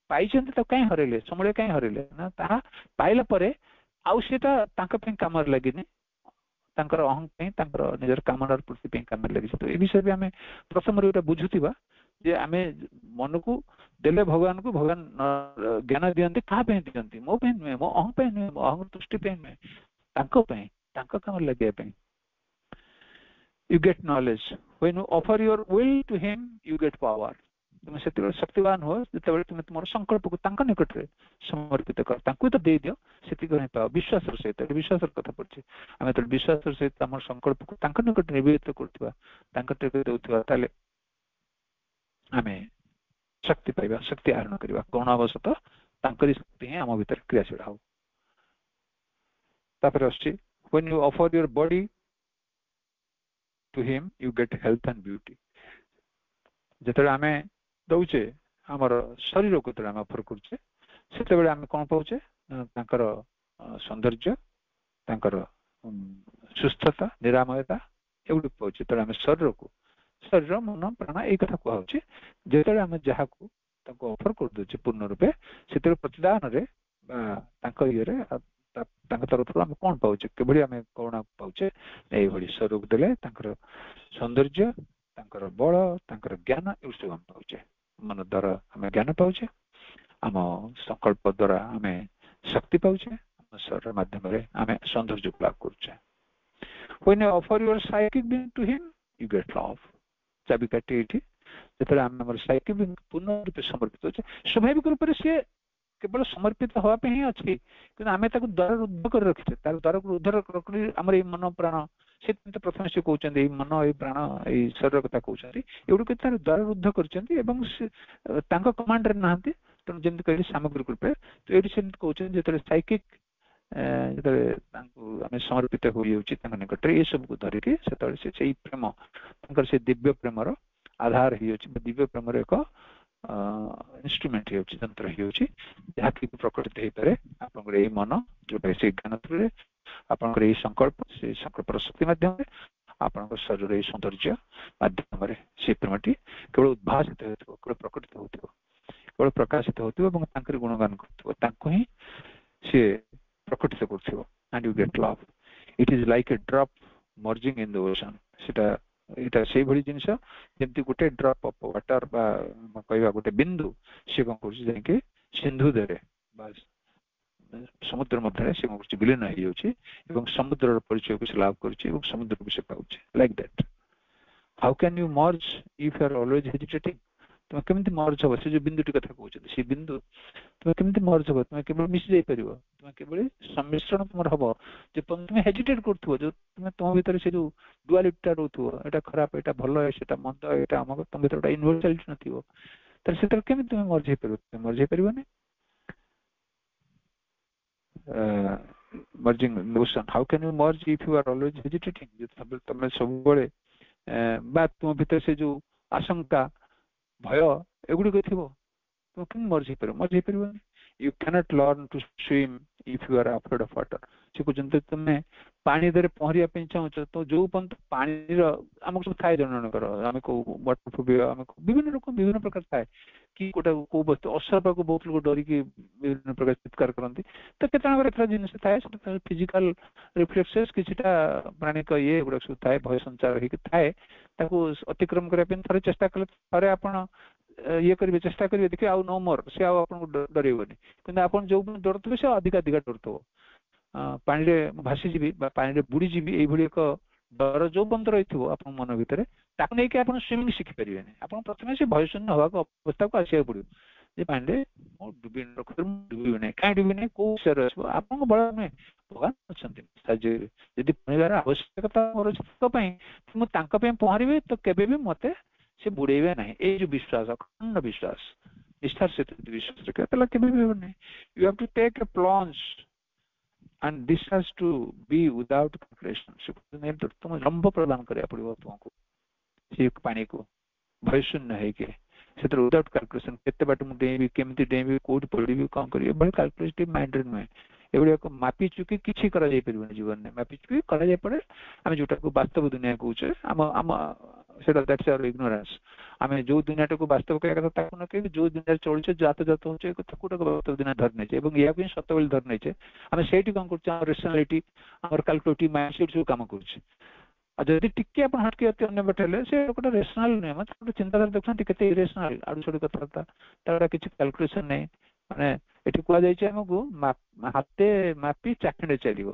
पाइछन त काई हरेले समले काई हरेले ना ता पाइला परे आउ सेटा तांका पे कामर लागिनी तांकर अहं पे तांकर निजर कामनार पूर्ति पे कामर लागि तो ए विषय पे हमें प्रथम रे बुझुतिबा जे हमें मन को देले भगवान को भगवान ज्ञान दियंती का पे दियंती मो पे नुए मो अहं पे नुए मो अहं तुष्टि पे नुए तांको पे तांको कामर लागि पे you get knowledge when you offer your will to him you get power तुम सेते शक्तिवान हो जेते तुम तुमर संकल्प को तांका निकट रे समर्पित कर तांको तो दे दियो सेति गने पाओ विश्वास र सहित विश्वास र कथा पड़छि हमें तो विश्वास र सहित हमर संकल्प को तांका निकट निवेदित करथिबा तांका टे देउथिबा ताले हमें शक्ति पाइबा शक्ति आरोहण करबा कोन अवसत तांकरी शक्ति है हम भीतर क्रियाशील हो तापर अछि when you offer your body to him you get health and beauty जेतरे हमें दउचे हमर शरीर को तरे हम ऑफर करछे सेते बेले हम कोन पाउचे तांकर सौंदर्य तांकर सुस्थता निरामयता एवढ पाउचे तरे हम शरीर मन प्राण ए कथा को होचे जेतरे हम जहा को ताको ऑफर कर दोचे पूर्ण रूपे सेते प्रतिदान रे तांकर ये रे तांकर तरफ हम कोन पाउचे केबडी हम कोना पाउचे एई भडी स्वरूप देले तांकर सौंदर्य तांकर बळ तांकर ज्ञान एवढ हम पाउचे मन द्वारा हमें ज्ञान पाउचे हम संकल्प द्वारा हमें शक्ति पाउचे हम शरीर माध्यम रे हमें सौंदर्य प्राप्त करछे when you offer your psychic being to him you get love चाबी काटी एठी जेतरे हम हमर साइकिल पूर्ण रूप से समर्पित होचे स्वाभाविक रूप से केवल समर्पित होवा पे ही अछि कि हमें ताको द्वार रुद्ध कर रखिते तार द्वार को रुद्ध रखनी हमर ए मन प्राण से प्रथम से कहउछन ए मन ए प्राण ए शरीर कथा कहउछन एवडू के तार द्वार रुद्ध करछन एवं तांको कमांड रे नाहंती त जेंति कहली सामग्रिक रूप तो एडी से कहउछन जेतरे साइकिक जेतरे तांको हमें समर्पित होई होची तांको निकट रे ए सब को धरि के सेतळे से सेई प्रेम तांकर से दिव्य प्रेमर आधार ही होची दिव्य प्रेमर एक इंस्ट्रूमेंट ही होची तंत्र ही होची जहा कि प्रकटित हे पारे आपन ए मन जोटा से ज्ञान थ्रू आपन ए संकल्प से संकल्प शक्ति माध्यम रे आपन शरीर ए सौंदर्य माध्यम रे से प्रेमटी केवल उद्भासित होतो केवल प्रकटित होतो केवल प्रकाशित होतो एवं तांकर गुणगान करतो तांको ही से प्रकटित करथिबो and you get love it is like a drop merging in the ocean सेटा एटा सेही भली जिंस जेंति गुटे ड्रॉप ऑफ वाटर बा कहबा गुटे बिंदु से कोन करछि जे कि सिंधु दरे बस समुद्र मध्य से कोन करछि विलीन हो जाउछि एवं समुद्रर परिचय को लाभ करछि एवं समुद्र को से पाउछि like that how can you merge if you are always hesitating तुम केमिति मर्ज हो से जो बिंदुटी कथा कहउछि से बिंदु तुम केमिति मर्ज हो तुम केवल मिस जाई परिबो तुम केवल सम्मिश्रण तुमर हबो जे तुम हेजिटेट करथुओ जो तुम तुम भीतर से जो डुअलिटी रहथुओ एटा खराब एटा भलो है सेटा मंद एटा हमक तुम भीतर यूनिवर्सलिटी नथिबो त सेतर केमिति तुम मर्ज हे परिबो तुम मर्ज हे परिबोनी merging notion how can you merge if you are always hesitating जे तुम सब बळे बा तुम भीतर से जो आशंका भय एगुडी गथिबो तुम केन मर्ज हे परिबो you cannot learn to swim if you are afraid of water से को जंत तुमे पानी दरे पहरिया पे चाहछ तो जो पंत पानी रो हमक सब थाय जनन कर हम को वाटर फोबिया हम विभिन्न रकम विभिन्न प्रकार थाय कि कोटा को वस्तु असरपा को बहुत लोग डरी कि विभिन्न प्रकार चित्कार करंती तो केतना एकरा जिनिस थाय फिजिकल रिफ्लेक्सेस किछटा प्राणी को ये गुडा सब थाय भय संचार ही थाय ताको अतिक्रम करे पे थरे चेष्टा करले थरे आपण ये करिवे चेष्टा करिवे देखि आ नो मोर से आ आपण को डरेबनी किंतु आपण जो डरथबे से अधिक अधिक डरथबो पानी रे भासी जीबी बा पानी रे बुडी जीबी एई भली एक डर जो बंद रहिथबो आपण मन भितरे ताको नै कि आपण स्विमिंग सिखि परिबेनी आपण प्रथमे से भय शून्य होवा को अवस्था को आसिया पड़ियो जे पानी रे मो डुबी रखर डुबी नै काई डुबी नै को शेर आछबो आपण को बळ नै भगवान अछंती साजे ପହଁରିବାର ଆବଶ୍ୟକତା ମୋର ଅଛି ତାଙ୍କ ପାଇଁ, ମୁଁ ତାଙ୍କ ପାଇଁ ପହଁରିବି ତ କେବେ ବି ମତେ ସେ ବୁଡେଇବେ ନାହିଁ। ଏଇ ଯୋଉ ବିଶ୍ୱାସ, ଅଖଣ୍ଡ ବିଶ୍ୱାସ, ନିଷ୍ଠାର ସହିତ ବିଶ୍ୱାସ ରଖିବା, ତାହେଲେ କେବେ ବି ହେବ ନାହିଁ। You have to take a plunge and this has to be without calculation। ତୁମ ଲମ୍ବ ପ୍ରଦାନ କରିବାକୁ ପଡିବ ତୁମକୁ ସେ ପାଣିକୁ ଭୟ ଶୂନ୍ୟ ହେଇକି, ସେଥିରେ ୱିଦାଉଟ୍ କାଲକୁଲେସନ କେତେ ବାଟ ମୁଁ ଡେଇଁବି, କେମିତି ଡେଇଁବି, କୋଉଠି ପଡିବି, କଣ କରିବି, ଏଭଳି କାଲକୁଲେଟିଭ ମାଇଣ୍ଡରେ ନୁହେଁ। ଏଗୁଡିକ ମାପି ଚୁକି କିଛି କରାଯାଇ ପାରିବନି ଜୀବନରେ। ମାପି ଚୁକି କରାଯାଇ ପଡେ ଆମେ ଯୋଉଟାକୁ ବାସ୍ତବ ଦୁନିଆ କହୁଛେ, ଆମ ଆମ ସେଟା ଦ୍ୟାଟ୍ସ ଆୱାର ଇଗ୍ନୋରାନ୍ସ। ଆମେ ଯୋଉ ଦୁନିଆଟାକୁ ବାସ୍ତବ କହିବା କଥା ତାକୁ ନ କହିବି, ଯୋଉ ଦୁନିଆରେ ଚଳୁଛେ, ଜାତ ହଉଛେ, ଏ କଥା କୋଉଟାକୁ ବାସ୍ତବ ଦୁନିଆ ଧରି ନେଇଛେ ଏବଂ ଏହାକୁ ହିଁ ସତ ବୋଲି ଧରି ନେଇଛେ, ଆମେ ସେଇଠି କଣ କରୁଛେ, ଆମର ରେସନାଲିଟି, ଆମର କାଲକୁଲେଟିଭ ମାଇଣ୍ଡ ସେଟ୍ ସବୁ କାମ କରୁଛେ। ଆଉ ଯଦି ଟିକେ ଆପଣ ହଟକି ଅତି ଅନ୍ୟ ବାଟ ହେଲେ ସେ ଗୋଟେ ରେସନାଲ ନୁହେଁ, ମାନେ ଗୋଟେ ଚିନ୍ତାଧାରା ଦେଖୁଛନ୍ତି କେତେ ଇରେସନାଲ, ଆଡୁ ସାଡୁ କଥାବାର୍ତ୍ତା, ତାର କିଛି କାଲକୁଲେସନ ନାହିଁ। ମାନେ ଏଠି କୁହାଯାଇଛି ଆମକୁ ହାତେ ମାପି ଚାଖଣ୍ଡେ ଚାଲିବ,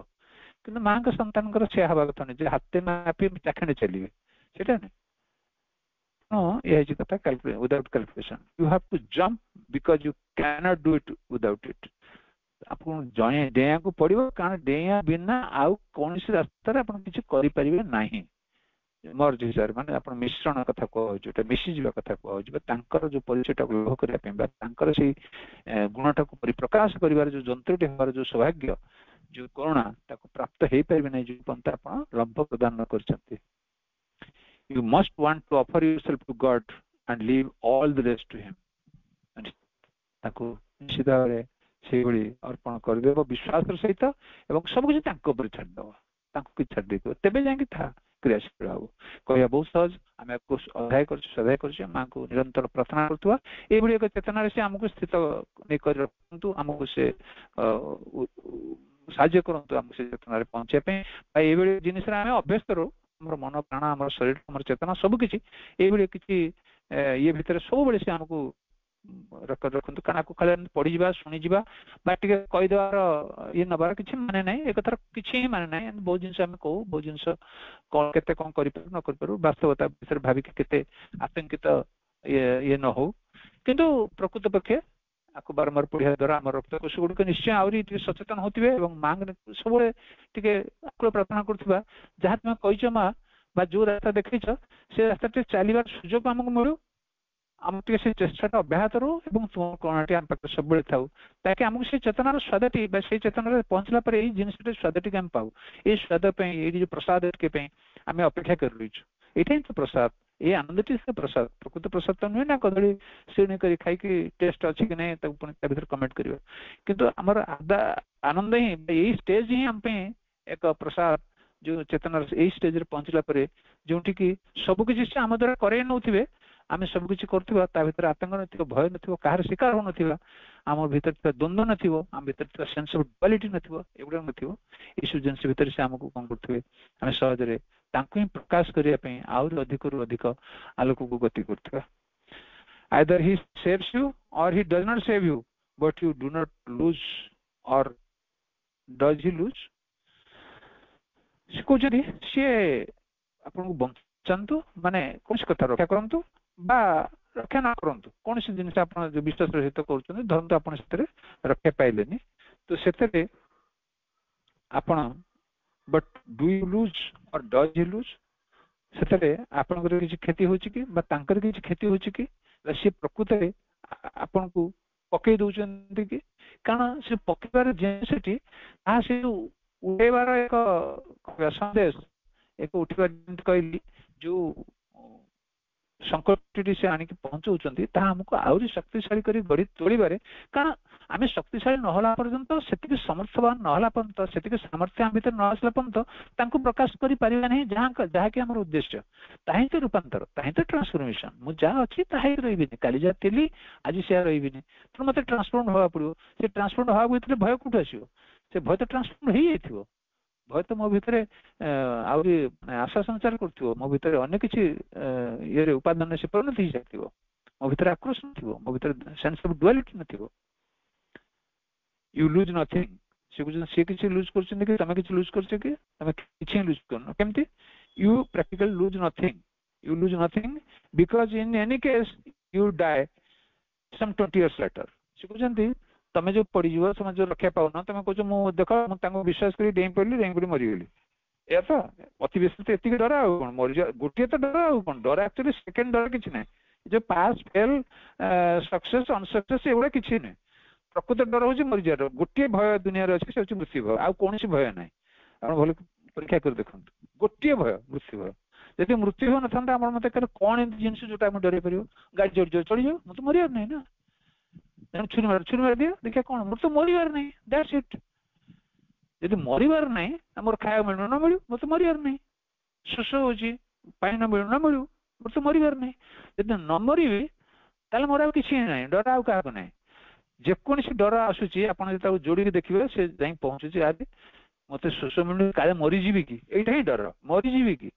କିନ୍ତୁ ମାଙ୍କ ସନ୍ତାନଙ୍କର ସେୟା ହବା କଥା ନୁହେଁ ଯେ ହାତେ ମାପି ଚାଖଣ୍ଡେ ଚାଲିବେ, ସେଇଟା ନୁହେଁ। ଏହା ହେଉଛି କଥା, without calculation you have to jump because you can't do it without it. ଆପଣ ଡେଇଁବାକୁ ପଡିବ, କାରଣ ଡେଇଁବା ବିନା ଆଉ କୌଣସି ରାସ୍ତାରେ ଆପଣ କିଛି କରିପାରିବେ ନାହିଁ। ମର୍ଜ ହିସାବରେ, ମାନେ ଆପଣ ମିଶ୍ରଣ କଥା କୁହାଯାଉଛି, ଯୋଉଟା ମିଶିଯିବା କଥା କୁହାଯାଉଛି, ବା ତାଙ୍କର ଯୋଉ ପରିଚୟଟାକୁ ଲୋଭ କରିବା ପାଇଁ, ବା ତାଙ୍କର ସେଇ ଗୁଣଟାକୁ ପରିପ୍ରକାଶ କରିବାର ଯୋଉ ଯନ୍ତ୍ରଟି ହେବାର ଯୋଉ ସୌଭାଗ୍ୟ, ଯୋଉ କରୁଣା, ତାକୁ ପ୍ରାପ୍ତ ହେଇପାରିବେ ନାହିଁ ଯୋଉ ପନ୍ଥା ଆପଣ ଲମ୍ବ ପ୍ରଦାନ କରିଛନ୍ତି। You must want to offer yourself to God and leave all the rest to him। ତାକୁ ନିଶ୍ଚିତ ଭାବରେ ସେଇଭଳି ଅର୍ପଣ କରିଦେବ ବିଶ୍ୱାସର ସହିତ, ଏବଂ ସବୁ କିଛି ତାଙ୍କ ଉପରେ ଛାଡ଼ିଦେବ, ତାଙ୍କୁ କିଛି ଛାଡ଼ି ଦେଇଥିବ, ତେବେ ଯାଇକି ତାହା କ୍ରିୟାଶୀଳ ହବ। କହିବା ବହୁତ ସହଜ, ଆମେ ଅଧ୍ୟାୟ କରୁଛୁ, ସ୍ୱାଧ୍ୟାୟ କରୁଛୁ, ମାଙ୍କୁ ନିରନ୍ତର ପ୍ରାର୍ଥନା କରୁଥିବା ଏଇଭଳି ଏକ ଚେତନାରେ ସେ ଆମକୁ ସ୍ଥିତ ନେଇ କରି ରଖନ୍ତୁ, ଆମକୁ ସେ ସାହାଯ୍ୟ କରନ୍ତୁ, ଆମକୁ ସେ ଚେତନାରେ ପହଞ୍ଚିବା ପାଇଁ। ବା ଏଇଭଳି ଜିନିଷରେ ଆମେ ଅଭ୍ୟସ୍ତ ରହୁ, ଆମର ମନ ପ୍ରାଣ, ଆମର ଶରୀର, ଆମର ଚେତନା ସବୁକିଛି ଏଇଭଳି କିଛି ଇଏ ଭିତରେ ସବୁବେଳେ ସେ ଆମକୁ ରଖନ୍ତୁ। କାରଣ ଆକୁ ଖାଲି ପଢିଯିବା, ଶୁଣିଯିବା ବା ଟିକେ କହିଦେବାର ଇଏ ନେବାର କିଛି ମାନେ ନାହିଁ, ଏ କଥାର କିଛି ହିଁ ମାନେ ନାହିଁ। ବହୁତ ଜିନିଷ ଆମେ କହୁ, ବହୁତ ଜିନିଷ କେତେ କଣ କରିପାରୁ ନ କରିପାରୁ, ବାସ୍ତବତା ବିଷୟରେ ଭାବିକି କେତେ ଆତଙ୍କିତ ଇଏ ନ ହଉ, କିନ୍ତୁ ପ୍ରକୃତ ପକ୍ଷେ ଆକୁ ବାରମ୍ବାର ପଢିବା ଦ୍ୱାରା ଆମର ରକ୍ତକୋଷ ଗୁଡିକ ନିଶ୍ଚୟ ଆହୁରି ଟିକେ ସଚେତନ ହଉଥିବେ, ଏବଂ ମାଙ୍କ ସବୁବେଳେ ଟିକେ ଆକୁଳ ପ୍ରାର୍ଥନା କରୁଥିବା, ଯାହା ତୁମେ କହିଛ ମା, ବା ଯୋଉ ରାସ୍ତା ଦେଖେଇଛ ସେ ରାସ୍ତା ଟିକେ ଚାଲିବାର ସୁଯୋଗ ଆମକୁ ମିଳୁ, ଆମକୁ ଟିକେ ସେ ଚେଷ୍ଟାଟା ଅବ୍ୟାହତ ରହୁ, ଏବଂ ତୁମ କରୁଣାଟି ଆମ ପାଖରେ ସବୁବେଳେ ଥାଉ, ତାକି ଆମକୁ ସେ ଚେତନାର ସ୍ୱାଦଟି, ବା ସେଇ ଚେତନାରେ ପହଞ୍ଚିଲା ପରେ ଏଇ ଜିନିଷଟି ସ୍ୱାଦଟିକୁ ଆମେ ପାଉ। ଏଇ ସ୍ୱାଦ ପାଇଁ, ଏଇ ଯୋଉ ପ୍ରସାଦ ଟିକେ ପାଇଁ ଆମେ ଅପେକ୍ଷା କରି ରହିଛୁ, ଏଇଟା ହିଁ ତ ପ୍ରସାଦ, ଏଇ ଆନନ୍ଦଟି ସେ ପ୍ରସାଦ। ପ୍ରକୃତ ପ୍ରସାଦ ତ ନୁହେଁ ନା କଦଳୀ ଶ୍ରେଣୀ କରି ଖାଇକି ଟେଷ୍ଟ ଅଛି କି ନାହିଁ ତାକୁ ପୁଣି ତା ଭିତରେ କମେଣ୍ଟ କରିବା, କିନ୍ତୁ ଆମର ଆନନ୍ଦ ହିଁ, ଏଇ ଷ୍ଟେଜ ହିଁ ଆମ ପାଇଁ ଏକ ପ୍ରସାଦ। ଯୋଉ ଚେତନାର ଏଇ ଷ୍ଟେଜରେ ପହଞ୍ଚିଲା ପରେ, ଯୋଉଠି କି ସବୁ କିଛି ସେ ଆମ ଦ୍ୱାରା କରେଇ ନଉଥିବେ, ଆମେ ସବୁ କିଛି କରୁଥିବା, ତା ଭିତରେ ଆତଙ୍କ ନଥିବ, ଭୟ ନଥିବ, କାହାର ଶିକାର ହଉନଥିବା, ଆମ ଭିତରେ ଥିବା ଦ୍ୱନ୍ଦ୍ୱ ନଥିବ, ଆମ ଭିତରେ ଥିବା ସେନ୍ସ ଅଫ ଡୁଆଲିଟି ନଥିବ, ଏଗୁଡା ନଥିବ, ଏଇସବୁ ଜିନିଷ ଭିତରେ ସେ ଆମକୁ କଣ କରୁଥିବେ, ଆମେ ସହଜରେ ତାଙ୍କୁ ହିଁ ପ୍ରକାଶ କରିବା ପାଇଁ ଆହୁରି ଅଧିକରୁ ଅଧିକ ଆଲୋକକୁ ଗତି କରୁଥିବା। Either he saves you or he does not save you, but you do not lose, or does he lose? ସେ କହୁଛନ୍ତି ସିଏ ଆପଣଙ୍କୁ ବଞ୍ଚାନ୍ତୁ, ମାନେ କୌଣସି କଥା ରକ୍ଷା କରନ୍ତୁ ବା ରକ୍ଷା ନ କରନ୍ତୁ, କୌଣସି ଜିନିଷ ଆପଣ ଯୋଉ ବିଶ୍ୱାସ ସହିତ କରୁଛନ୍ତି, ଧରନ୍ତୁ ଆପଣ ସେଥିରେ ରକ୍ଷା ପାଇଲେନି, ତ ସେଥିରେ ଆପଣ but do you lose or does he lose, ସେଥିରେ ଆପଣଙ୍କର କିଛି କ୍ଷତି ହଉଛି କି, ବା ତାଙ୍କର କିଛି କ୍ଷତି ହଉଛି କି, ସେ ପ୍ରକୃତରେ ଆପଣଙ୍କୁ ପକେଇ ଦଉଛନ୍ତି କି? କାରଣ ସେ ପକେଇବାର ଜିନିଷଟି ତାହା ସେ ଯୋଉ ଉଠେଇବାର ଏକ ସନ୍ଦେଶ, ଏକ ଉଠିବା, ଯେମିତି କହିଲି ଯୋଉ ସଂକଟଟି ସେ ଆଣିକି ପହଞ୍ଚଉଛନ୍ତି, ତାହା ଆମକୁ ଆହୁରି ଶକ୍ତିଶାଳୀ କରି ଗଢି ତୋଳିବାରେ, କାରଣ ଆମେ ଶକ୍ତିଶାଳୀ ନହେଲା ପର୍ଯ୍ୟନ୍ତ, ସେତିକି ସମର୍ଥବାନ ନହେଲା ପର୍ଯ୍ୟନ୍ତ, ସେତିକି ସାମର୍ଥ୍ୟ ଆମ ଭିତରେ ନ ଆସିଲା ପର୍ଯ୍ୟନ୍ତ ତାଙ୍କୁ ପ୍ରକାଶ କରିପାରିବା ନାହିଁ, ଯାହାକି ଆମର ଉଦ୍ଦେଶ୍ୟ। ତାହା ହିଁ ତ ରୂପାନ୍ତର, ତାହା ହିଁ ତ ଟ୍ରାନ୍ସଫର୍ମେସନ। ମୁଁ ଯାହା ଅଛି ତାହା ହିଁ ରହିବିନି, କାଲି ଯାହା ଥିଲି ଆଜି ସେୟା ରହିବିନି, ତେଣୁ ମତେ ଟ୍ରାନ୍ସଫର୍ମ ହବାକୁ ପଡିବ। ସେ ଟ୍ରାନ୍ସଫର୍ମ ହବାକୁ ଭିତରେ ଭୟ କୋଉଠୁ ଆସିବ? ସେ ଭୟ ତ ଟ୍ରାନ୍ସଫର୍ମ ହେଇଯାଇଥିବ, ଭୟ ତ ମୋ ଭିତରେ ଆହୁରି ଆଶା ସଞ୍ଚାର କରୁଥିବ, ମୋ ଭିତରେ ଅନ୍ୟ କିଛି ଇଏରେ ଉପାଦାନରେ ସେ ପରିଣତ ହେଇସାରିଥିବ, ମୋ ଭିତରେ ଆକ୍ରୋଶ ନଥିବ, ମୋ ଭିତରେ ସେନ୍ସ ଅଫ ଡୁଆଲିଟି ନଥିବ। ୟୁ ଲୁଜ୍ ନଥିଙ୍ଗ, ସେ କିଛି ଲୁଜ୍ କରୁଛନ୍ତି କି ତମେ କିଛି ଲୁଜ୍ କରୁଛ କି? ତମେ କିଛି ହିଁ ଲୁଜ୍ କରୁନ। କେମିତି? You practically lose nothing, you lose nothing because in any case you die some 20 years later। ସେ କହୁଛନ୍ତି ତମେ ଯୋଉ ପଡିଯିବ, ତମେ ଯୋଉ ରକ୍ଷା ପାଉନ, ତମେ କହୁଛ ମୁଁ ଦେଖ ମୁଁ ତାଙ୍କୁ ବିଶ୍ୱାସ କରି ଡେଇଁ ପଡିଲି, ଡେଇଁ ପଡି ମରିଗଲି, या तो अति बेसी तो एतिक डर आउ कोन मरि गोटे तो डर आउ कोन डर एक्चुअली सेकंड डर किछि नै जो पास फेल सक्सेस अनसक्सेस एगुड़ा किछि नै प्रकृत डर हूँ मरी जा गोटे भय दुनिया अच्छे से मृत्यु भय आउ कौन भय ना आप भले परीक्षा कर देखो गोटे भय मृत्यु भय जब मृत्यु हो ना आम मत कौन एम जिन जो डर पार गाड़ी जोड़ जोड़ चढ़ी जाओ मुझे मरवार नहीं ना छुरी मार दिया देखिए कौन मोर तो मरवार नहीं दैट्स इट जब मरवार नहीं मोर खाया मिलू ना मिलू मत मरवार नहीं शोष हो ना मिलू ना मिलू मोर तो मरवार नहीं जब न मरबी ताल मोर किसी ना डर आउ क्या ना जेकोसी डर आसूची आपड़ जोड़ी देखिए से जाई पहुंचुची आज मत शोष मिलू काले मरीजी कि यही ही डर मरीजी कि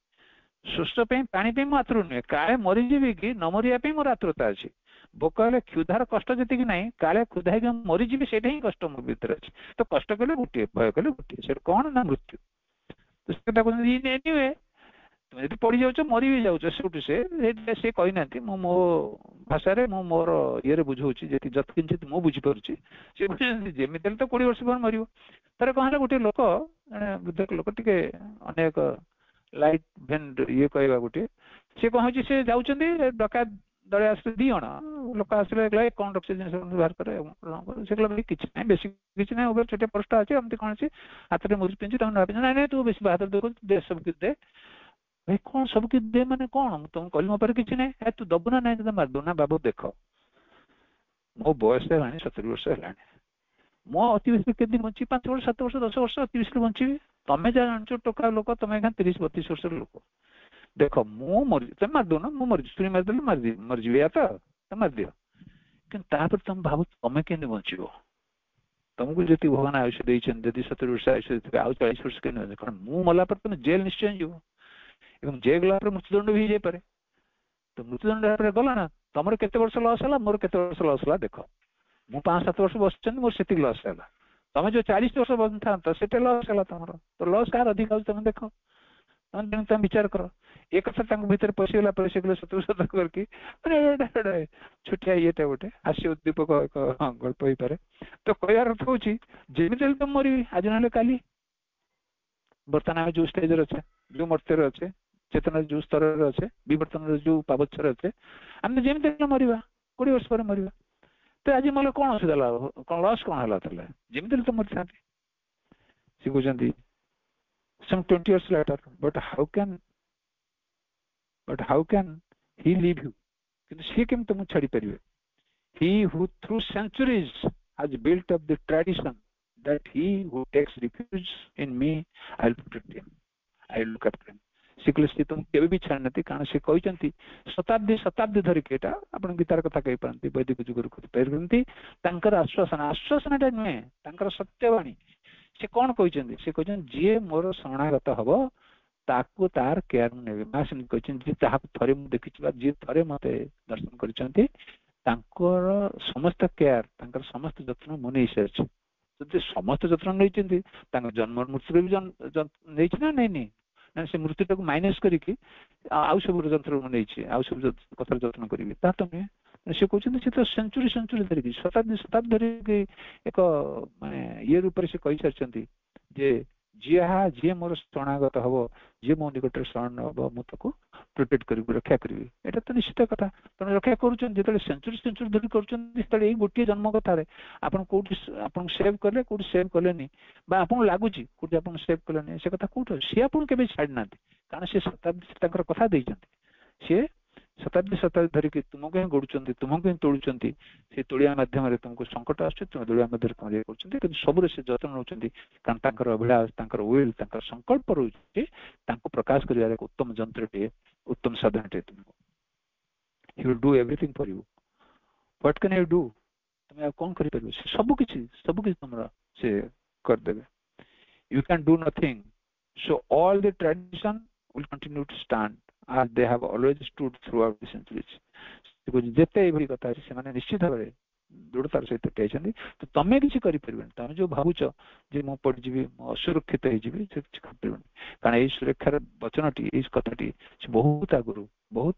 शोष पानी मो आतुर नुहे काले मरीजी कि न मरिया मोर आतुरता अच्छी भोक हेल्ले क्षुधार कष्ट जी ना काले क्षुधा मरीजी से कष्ट मो भर अच्छे तो कष्ट कले गोटे भय कले गोटे से कौन ना मृत्यु तो एनिवे तुम यदि पड़ जाऊच मरी भी जाऊच से कही ना मो भाषा मो मोर ये बुझाऊँ जत्किंचित मु बुझीपार जमी तो 20 वर्ष पर मर तर कह गोटे लोक वृद्ध लोक टे अनेक लाइट भेन ये कहवा गोटे सी कहे सी जाऊँच डका दल आस दी जन लोक आसले कौन रखे जिन बाहर करे से कहला कि ना बेस किसी ना छोटे पोस्ट अच्छे एमती कौन अच्छे हाथ में मुझे पिंचु ना ना तू बेस बाहर दे सब किस दे भाई कौन सब कि दे मैंने कौन तुम कह मो पारे किसी ना तू दबु ना ना तो मारदू ना बाबू देख मो बयस है 70 वर्ष है मो अति बेस के दिन बची 5 वर्ष 7 वर्ष 10 वर्ष अति बेस बची तुम्हें जहाँ जान टोका लोक तुम 30-32 वर्ष लोक देख मु मर तुम मारदू ना मु मर छुरी मारदे मरजी या तो मार दियो कि तुम भाव तुम्हें केमी बच तुमको जी भगवान आयुष देती 70 वर्ष आयुष आउ 40 वर्ष के कारण मु मला पर तुम जेल निश्चय जीव एवं जेल गला मृत्युदंड भी जापे तो मृत्युदंड गला ना तुम केते वर्ष लस है मोर केते वर्ष लस है देख मु 5-7 वर्ष बस मोर से लस है तुम जो 40 वर्ष बन था से लस है तुम तो लस कार अधिक तुम देख तुम विचार कर एक कथा भीतर पशिगला पर से सतर्क करके छोटिया ये गोटे हास्य उद्दीपक एक गल्प हो पारे तो कहर अर्थ हूँ जमी तुम मरबी आज ना काली बर्तमान जो स्टेज अच्छे जो मर्त्य अच्छे चेतना जो स्तर अच्छे विवर्तन जो पावच्छर अच्छे आम जमी मरवा 20 वर्ष पर मरवा तो आज मतलब कौन असुविधा कौन लस कौन है जमी तो मरी था सी कहते some 20 years later but how can he leave you किंतु सी केम तुम छाड़ी परिवे he who through centuries has built up the tradition that he who takes refuge in me I'll protect him I look after him सी तुम केबे भी छाड़ नथी कारण से कहते शताब्दी धरिक एटा आपण गीतार कथा कहि पारंती वैदिक जुगर कहि पारंती तांकर आश्वासनटा नुहे तांकर सत्यवाणी से कौन कहते से कहते जी मोर शरणागत हम ताकू तार केयर नेबे मां से कहते थे देखी जी थे मत दर्शन कर समस्त केयर समस्त जत्न मु नहीं सारी जब समस्त जत्न नहीं जन्म मृत्यु भी नहीं नहीं ना से मृत्यु को माइनस करके आउ सब जंत्र नहीं आउ सब कथार जत्न करी तुम से कहते तो सेंचुरी धरिकी शताब्दी धरिक एक माने ये रूप से कही सारी जे जी मोर शरणागत हम जी मो निकट शरण हम मुझे प्रोटेक्ट करी रक्षा करी एटा तो निश्चित कथा तुम रक्षा कर सेंचुरी धरी कर गोटे जन्म कथार आप सेव कले कौट सेव कले आप लगुच कौट आप सेव कले से कथा कौट सी आप छाड़ी ना कारण से शताब्दी कथा सी शताब्दी धरिकी तुमको ही गोड़ुंट तुमको ही तोड़ुंट से तोड़िया मध्यम तुमको संकट आसोड़िया मध्य कर सब से जत्न नौ कारण अभिलाष विल संकल्प रोचे प्रकाश कर उत्तम जंत्र उत्तम साधन टे तुमको he will do everything for you what can you do तुम कौन कर सब किसी तुम से करदेवे you can do nothing so all the tradition will continue to stand as they have always stood throughout the centuries जेते एभली कथा से माने निश्चित भाव दृढ़तार सहित कहते तो तुम किसी कर तुम जो भावुच जे मु पड़जी असुरक्षित हो कारण ये सुरक्षार वचनटी ये कथाटी बहुत आगुरी बहुत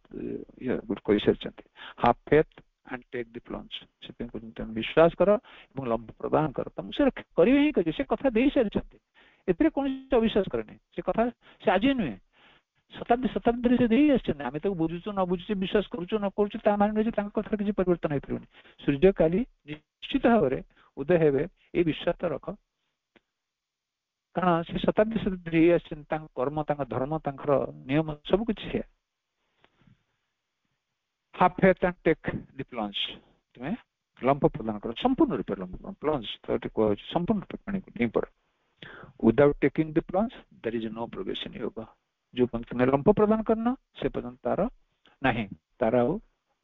कही सारी half faith and take the plunge से विश्वास कर लंब प्रदान कर तुम से करेंगे ही करें से कथा दे सारी एते कोनोसी अविश्वास करेनी से कथा से आज नुहे शताब्दी शताब्दी से देई आछन आमे तो बुझुचो न बुझुचो विश्वास करूचो न करूचो ता माने जे तांका कथा किछि परिवर्तन होई परउनी सूर्य काली निश्चित भाबरे उदय हेबे ए विश्वास तो रख कारण से शताब्दी से देई आछन तांका कर्म तांका धर्म तांकर नियम सब कुछ है have faith and take the plunge तुम्हें लंप प्रदान करो संपूर्ण रूप लंप प्लंज तो को संपूर्ण रूप पानी को नहीं पर without taking the plunge there is no progress in yoga जो पंक्ति में लंप प्रदान करना से पर्यंत तार नहीं तार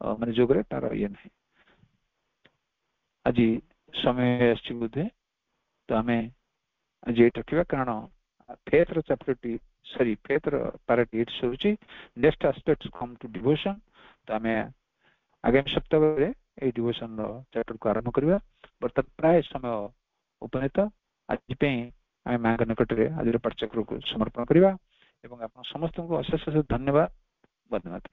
माने जोगरे तार ये नहीं आज समय आछि बुद्धे तो हमें आज ये टकिवा कारण फेथ रो चैप्टर टी सॉरी फेथ रो पार्ट 8 सरुचि next aspects come to devotion तो हमें आगामी सप्ताह रे ए डिवोशन रो चैप्टर को आरंभ करबा बर्तमान प्राय समय उपनीत आज पे आमे मांग निकट रे आज रो पाठचक्र को समर्पण करबा एवं आपण समस्त को अशेष अशेष धन्यवाद।